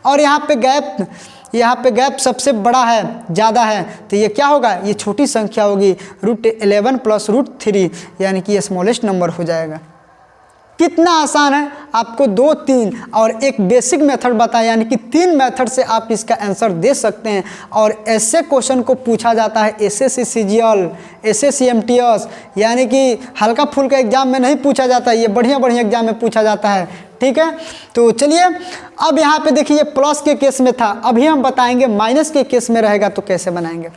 और यहाँ पे गैप सबसे बड़ा है, ज़्यादा है, तो ये क्या होगा, ये छोटी संख्या होगी, √11 प्लस √3, यानी कि ये स्मॉलेस्ट नंबर हो जाएगा। कितना आसान है, आपको 2, 3 और एक बेसिक मेथड बताया, यानी कि 3 मेथड से आप इसका आंसर दे सकते हैं। और ऐसे क्वेश्चन को पूछा जाता है एसएससी सीजीएल, एसएससी एमटीएस, यानी कि हल्का फुल्का एग्जाम में नहीं पूछा जाता है, ये बढ़िया एग्जाम में पूछा जाता है, ठीक है। तो चलिए अब यहाँ पे देखिए प्लस के केस में था, अभी हम बताएंगे माइनस के केस में रहेगा तो कैसे बनाएंगे।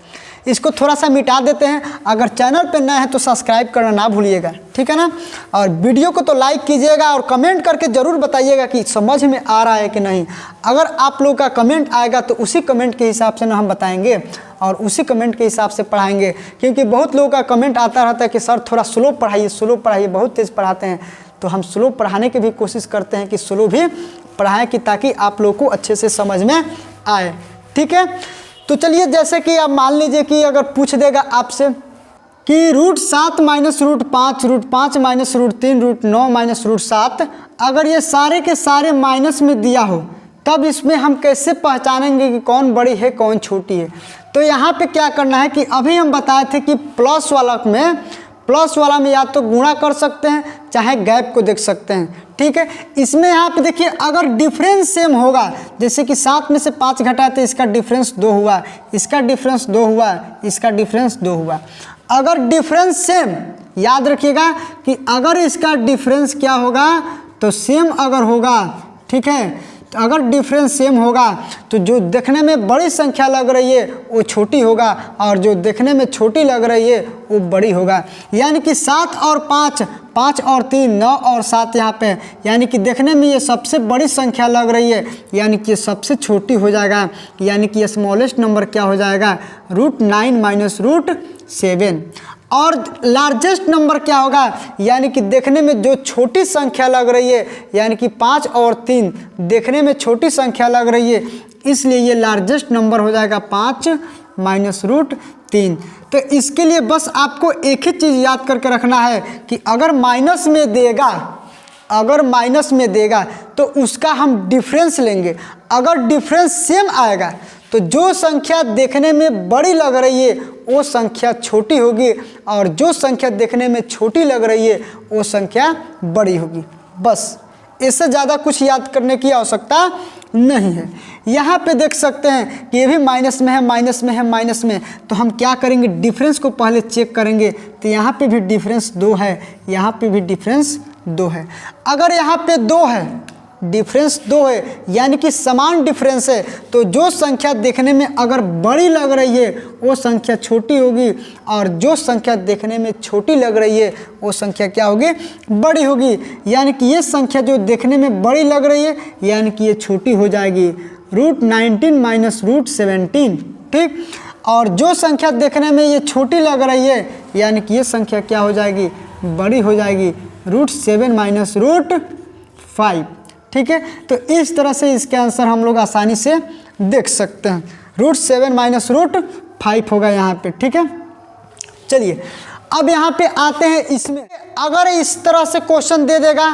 इसको थोड़ा सा मिटा देते हैं। अगर चैनल पे नए हैं तो सब्सक्राइब करना ना भूलिएगा, ठीक है ना। और वीडियो को तो लाइक कीजिएगा, और कमेंट करके ज़रूर बताइएगा कि समझ में आ रहा है कि नहीं। अगर आप लोग का कमेंट आएगा तो उसी कमेंट के हिसाब से ना हम बताएंगे, और उसी कमेंट के हिसाब से पढ़ाएंगे, क्योंकि बहुत लोगों का कमेंट आता रहता है कि सर थोड़ा स्लो पढ़ाइए, बहुत तेज़ पढ़ाते हैं। तो हम स्लो पढ़ाने की भी कोशिश करते हैं कि स्लो भी पढ़ाएं, कि ताकि आप लोग को अच्छे से समझ में आए, ठीक है। तो चलिए जैसे कि आप मान लीजिए कि अगर पूछ देगा आपसे कि √7 माइनस √5, √5 माइनस √3, √9 माइनस √7, अगर ये सारे के सारे माइनस में दिया हो, तब इसमें हम कैसे पहचानेंगे कि कौन बड़ी है कौन छोटी है। तो यहाँ पे क्या करना है कि अभी हम बताए थे कि प्लस वाला में या तो गुणा कर सकते हैं, चाहे गैप को देख सकते हैं, ठीक है। इसमें यहाँ पे देखिए अगर डिफरेंस सेम होगा, जैसे कि 7 में से 5 घटाए तो इसका डिफरेंस 2 हुआ, इसका डिफरेंस 2 हुआ, इसका डिफरेंस 2 हुआ। अगर डिफरेंस सेम, याद रखिएगा कि अगर इसका डिफरेंस क्या होगा, तो सेम अगर होगा, ठीक है। तो अगर डिफरेंस सेम होगा तो जो देखने में बड़ी संख्या लग रही है वो छोटी होगा और जो देखने में छोटी लग रही है वो बड़ी होगा। यानी कि 7 और 5, 5 और 3, 9 और 7 यहाँ पे, यानी कि देखने में ये सबसे बड़ी संख्या लग रही है, यानी कि ये सबसे छोटी हो जाएगा। यानी कि स्मॉलेस्ट नंबर क्या हो जाएगा, √9 माइनस √7। और लार्जेस्ट नंबर क्या होगा, यानी कि देखने में जो छोटी संख्या लग रही है, यानी कि 5 और 3 देखने में छोटी संख्या लग रही है, इसलिए ये लार्जेस्ट नंबर हो जाएगा 5 माइनस √3। तो इसके लिए बस आपको एक ही चीज़ याद करके रखना है कि अगर माइनस में देगा तो उसका हम डिफरेंस लेंगे। अगर डिफरेंस सेम आएगा तो जो संख्या देखने में बड़ी लग रही है वो संख्या छोटी होगी और जो संख्या देखने में छोटी लग रही है वो संख्या बड़ी होगी। बस इससे ज़्यादा कुछ याद करने की आवश्यकता नहीं है। यहाँ पे देख सकते हैं कि ये भी माइनस में है, तो हम क्या करेंगे, डिफरेंस को पहले चेक करेंगे। तो यहाँ पे भी डिफरेंस 2 है, यहाँ पे भी डिफरेंस 2 है। अगर यहाँ पे 2 है, डिफरेंस 2 है, यानी कि समान डिफरेंस है, तो जो संख्या देखने में अगर बड़ी लग रही है वो संख्या छोटी होगी और जो संख्या देखने में छोटी लग रही है वो संख्या क्या होगी, बड़ी होगी। यानी कि ये संख्या जो देखने में बड़ी लग रही है यानी कि ये छोटी हो जाएगी, √19 माइनस √17, ठीक। और जो संख्या देखने में ये छोटी लग रही है यानी कि ये संख्या क्या हो जाएगी, बड़ी हो जाएगी, √7 माइनस √5, ठीक है। तो इस तरह से इसके आंसर हम लोग आसानी से देख सकते हैं। √7 माइनस √5 होगा यहाँ पे, ठीक है। चलिए अब यहाँ पे आते हैं इसमें। अगर इस तरह से क्वेश्चन दे देगा,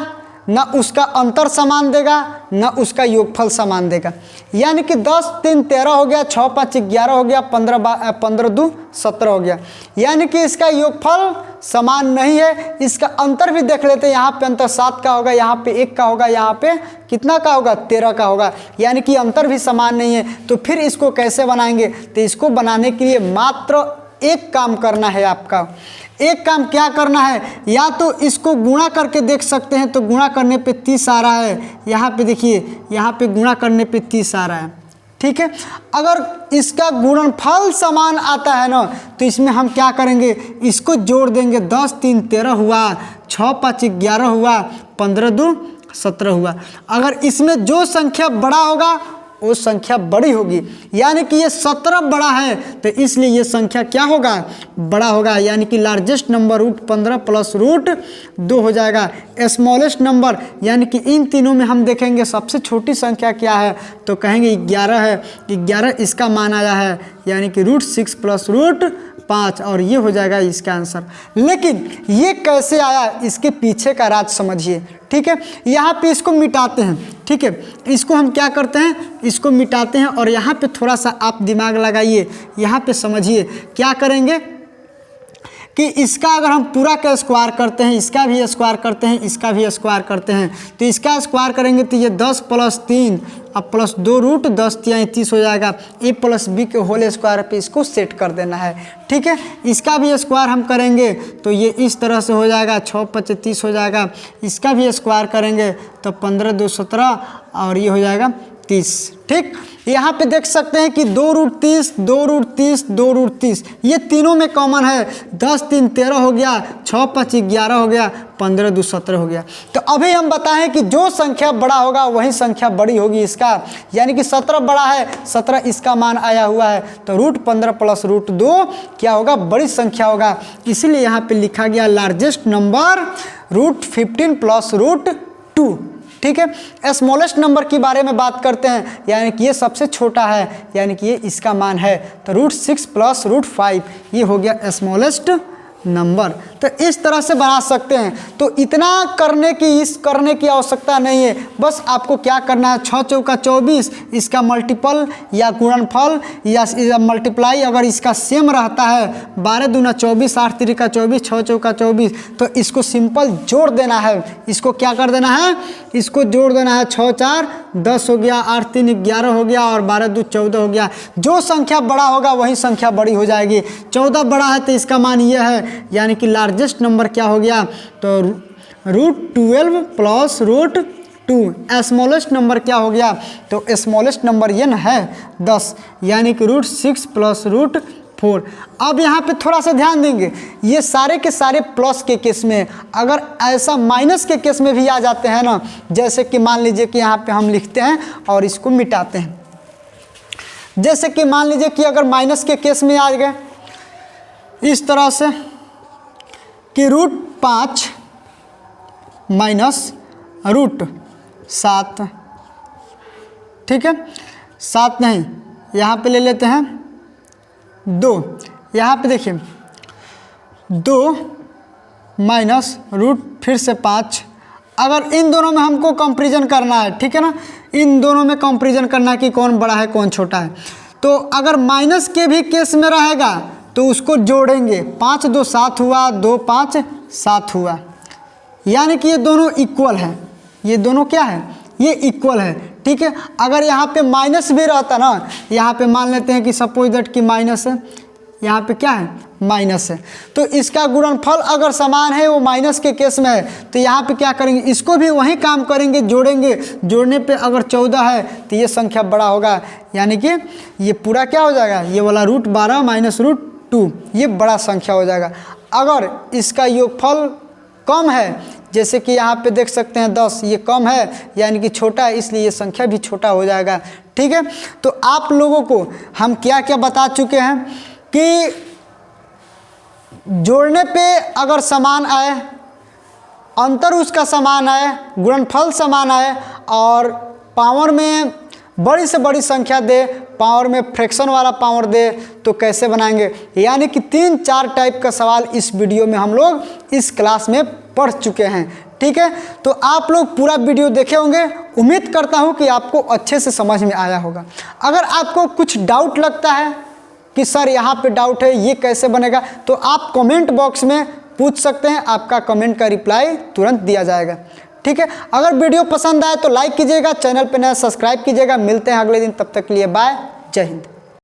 ना उसका अंतर समान देगा ना उसका योगफल समान देगा, यानी कि 10 3 13 हो गया, 6 5 11 हो गया, 15 2 17 हो गया, यानी कि इसका योगफल समान नहीं है। इसका अंतर भी देख लेते हैं। यहाँ पे अंतर 7 का होगा, यहाँ पे 1 का होगा, यहाँ पे कितना का होगा, 13 का होगा, यानी कि अंतर भी समान नहीं है। तो फिर इसको कैसे बनाएंगे, तो इसको बनाने के लिए मात्र एक काम करना है आपका। एक काम क्या करना है, या तो इसको गुणा करके देख सकते हैं, तो गुणा करने पे 30 आ रहा है। यहाँ पे देखिए, यहाँ पे गुणा करने पे 30 आ रहा है, ठीक है। अगर इसका गुणनफल समान आता है ना, तो इसमें हम क्या करेंगे, इसको जोड़ देंगे। 10 3 13 हुआ, 6 5 11 हुआ, 15 2 17 हुआ। अगर इसमें जो संख्या बड़ा होगा वो संख्या बड़ी होगी, यानी कि ये 17 बड़ा है तो इसलिए ये संख्या क्या होगा, बड़ा होगा। यानी कि लार्जेस्ट नंबर √15 प्लस √2 हो जाएगा। स्मॉलेस्ट नंबर, यानी कि इन तीनों में हम देखेंगे सबसे छोटी संख्या क्या है, तो कहेंगे 11 है। 11 इसका मान आया है, यानी कि √6 प्लस √5, और ये हो जाएगा इसका आंसर। लेकिन ये कैसे आया, इसके पीछे का राज समझिए, ठीक है। यहाँ पे इसको मिटाते हैं, ठीक है। इसको हम क्या करते हैं, इसको मिटाते हैं और यहाँ पे थोड़ा सा आप दिमाग लगाइए, यहाँ पे समझिए क्या करेंगे कि इसका अगर हम पूरा का स्क्वायर करते हैं, इसका भी स्क्वायर करते हैं, इसका भी स्क्वायर करते हैं, तो इसका स्क्वायर करेंगे तो ये 10 + 3 अब प्लस 2 √10 30 हो जाएगा। a + b के होल स्क्वायर पे इसको सेट कर देना है, ठीक है। इसका भी स्क्वायर हम करेंगे तो ये इस तरह से हो जाएगा, 6 5 30 हो जाएगा। इसका भी स्क्वायर करेंगे तो 15 2 17 और ये हो जाएगा 30, ठीक। यहाँ पे देख सकते हैं कि 2 √30 2 √30 2 √30 ये तीनों में कॉमन है। 10 3 13 हो गया, 6 5 11 हो गया, 15 2 17 हो गया। तो अभी हम बताएं कि जो संख्या बड़ा होगा वही संख्या बड़ी होगी इसका, यानी कि 17 बड़ा है, 17 इसका मान आया हुआ है, तो √15 प्लस √2 क्या होगा, बड़ी संख्या होगा। इसीलिए यहाँ पे लिखा गया लार्जेस्ट नंबर √15 प्लस √2, ठीक है। स्मॉलेस्ट नंबर के बारे में बात करते हैं, यानी कि ये सबसे छोटा है, यानी कि ये इसका मान है, तो √6 प्लस √5 ये हो गया स्मॉलेस्ट नंबर। तो इस तरह से बना सकते हैं। तो इतना करने की आवश्यकता नहीं है, बस आपको क्या करना है, 6 चौका 24 इसका मल्टीपल या गुणनफल या मल्टीप्लाई अगर इसका सेम रहता है, 12 दूना 24 8 3 का 24 6 चौका 24, तो इसको सिंपल जोड़ देना है। इसको क्या कर देना है, इसको जोड़ देना है। 6 4 10 हो गया, 8 3 11 हो गया और 12 2 14 हो गया। जो संख्या बड़ा होगा वही संख्या बड़ी हो जाएगी। 14 बड़ा है तो इसका मान ये है, यानी कि लार्जेस्ट नंबर क्या हो गया, तो √12 प्लस 2। स्मॉलेस्ट नंबर क्या हो गया, तो स्मॉलेस्ट नंबर ये न है 10, यानी कि √6 प्लस √4। अब यहाँ पे थोड़ा सा ध्यान देंगे, ये सारे के सारे प्लस के केस में, अगर ऐसा माइनस के केस में भी आ जाते हैं ना, जैसे कि मान लीजिए कि यहाँ पे हम लिखते हैं और इसको मिटाते हैं। जैसे कि मान लीजिए कि अगर माइनस के केस में आ गए इस तरह से कि √5 माइनस √7, ठीक है, 7 नहीं, यहाँ पे ले लेते हैं 2। यहाँ पे देखिए 2 माइनस फिर से 5। अगर इन दोनों में हमको कंपैरिजन करना है, ठीक है ना, इन दोनों में कंपैरिजन करना है कि कौन बड़ा है कौन छोटा है, तो अगर माइनस के भी केस में रहेगा तो उसको जोड़ेंगे, 5 2 7 हुआ, 2 5 7 हुआ, यानी कि ये दोनों इक्वल हैं। ये दोनों क्या है, ये इक्वल है, ठीक है। अगर यहाँ पे माइनस भी रहता ना, यहाँ पे मान लेते हैं कि सपोज दैट कि माइनस है, यहाँ पे क्या है, माइनस है, तो इसका गुणनफल अगर समान है, वो माइनस के केस में है, तो यहाँ पे क्या करेंगे, इसको भी वही काम करेंगे, जोड़ेंगे। जोड़ने पे अगर 14 है तो ये संख्या बड़ा होगा, यानी कि ये पूरा क्या हो जाएगा, ये वाला √12 माइनस √2 ये बड़ा संख्या हो जाएगा। अगर इसका योगफल कम है, जैसे कि यहाँ पे देख सकते हैं 10, ये कम है यानी कि छोटा है, इसलिए ये संख्या भी छोटा हो जाएगा, ठीक है। तो आप लोगों को हम क्या क्या बता चुके हैं कि जोड़ने पे अगर समान आए, अंतर उसका समान आए, गुणनफल समान आए और पावर में बड़ी से बड़ी संख्या दे, पावर में फ्रैक्शन वाला पावर दे, तो कैसे बनाएंगे, यानी कि 3-4 टाइप का सवाल इस वीडियो में हम लोग इस क्लास में पढ़ चुके हैं, ठीक है। तो आप लोग पूरा वीडियो देखे होंगे, उम्मीद करता हूं कि आपको अच्छे से समझ में आया होगा। अगर आपको कुछ डाउट लगता है कि सर यहाँ पे डाउट है, ये कैसे बनेगा, तो आप कमेंट बॉक्स में पूछ सकते हैं, आपका कमेंट का रिप्लाई तुरंत दिया जाएगा, ठीक है। अगर वीडियो पसंद आए तो लाइक कीजिएगा, चैनल पे नया सब्सक्राइब कीजिएगा। मिलते हैं अगले दिन, तब तक के लिए बाय, जय हिंद।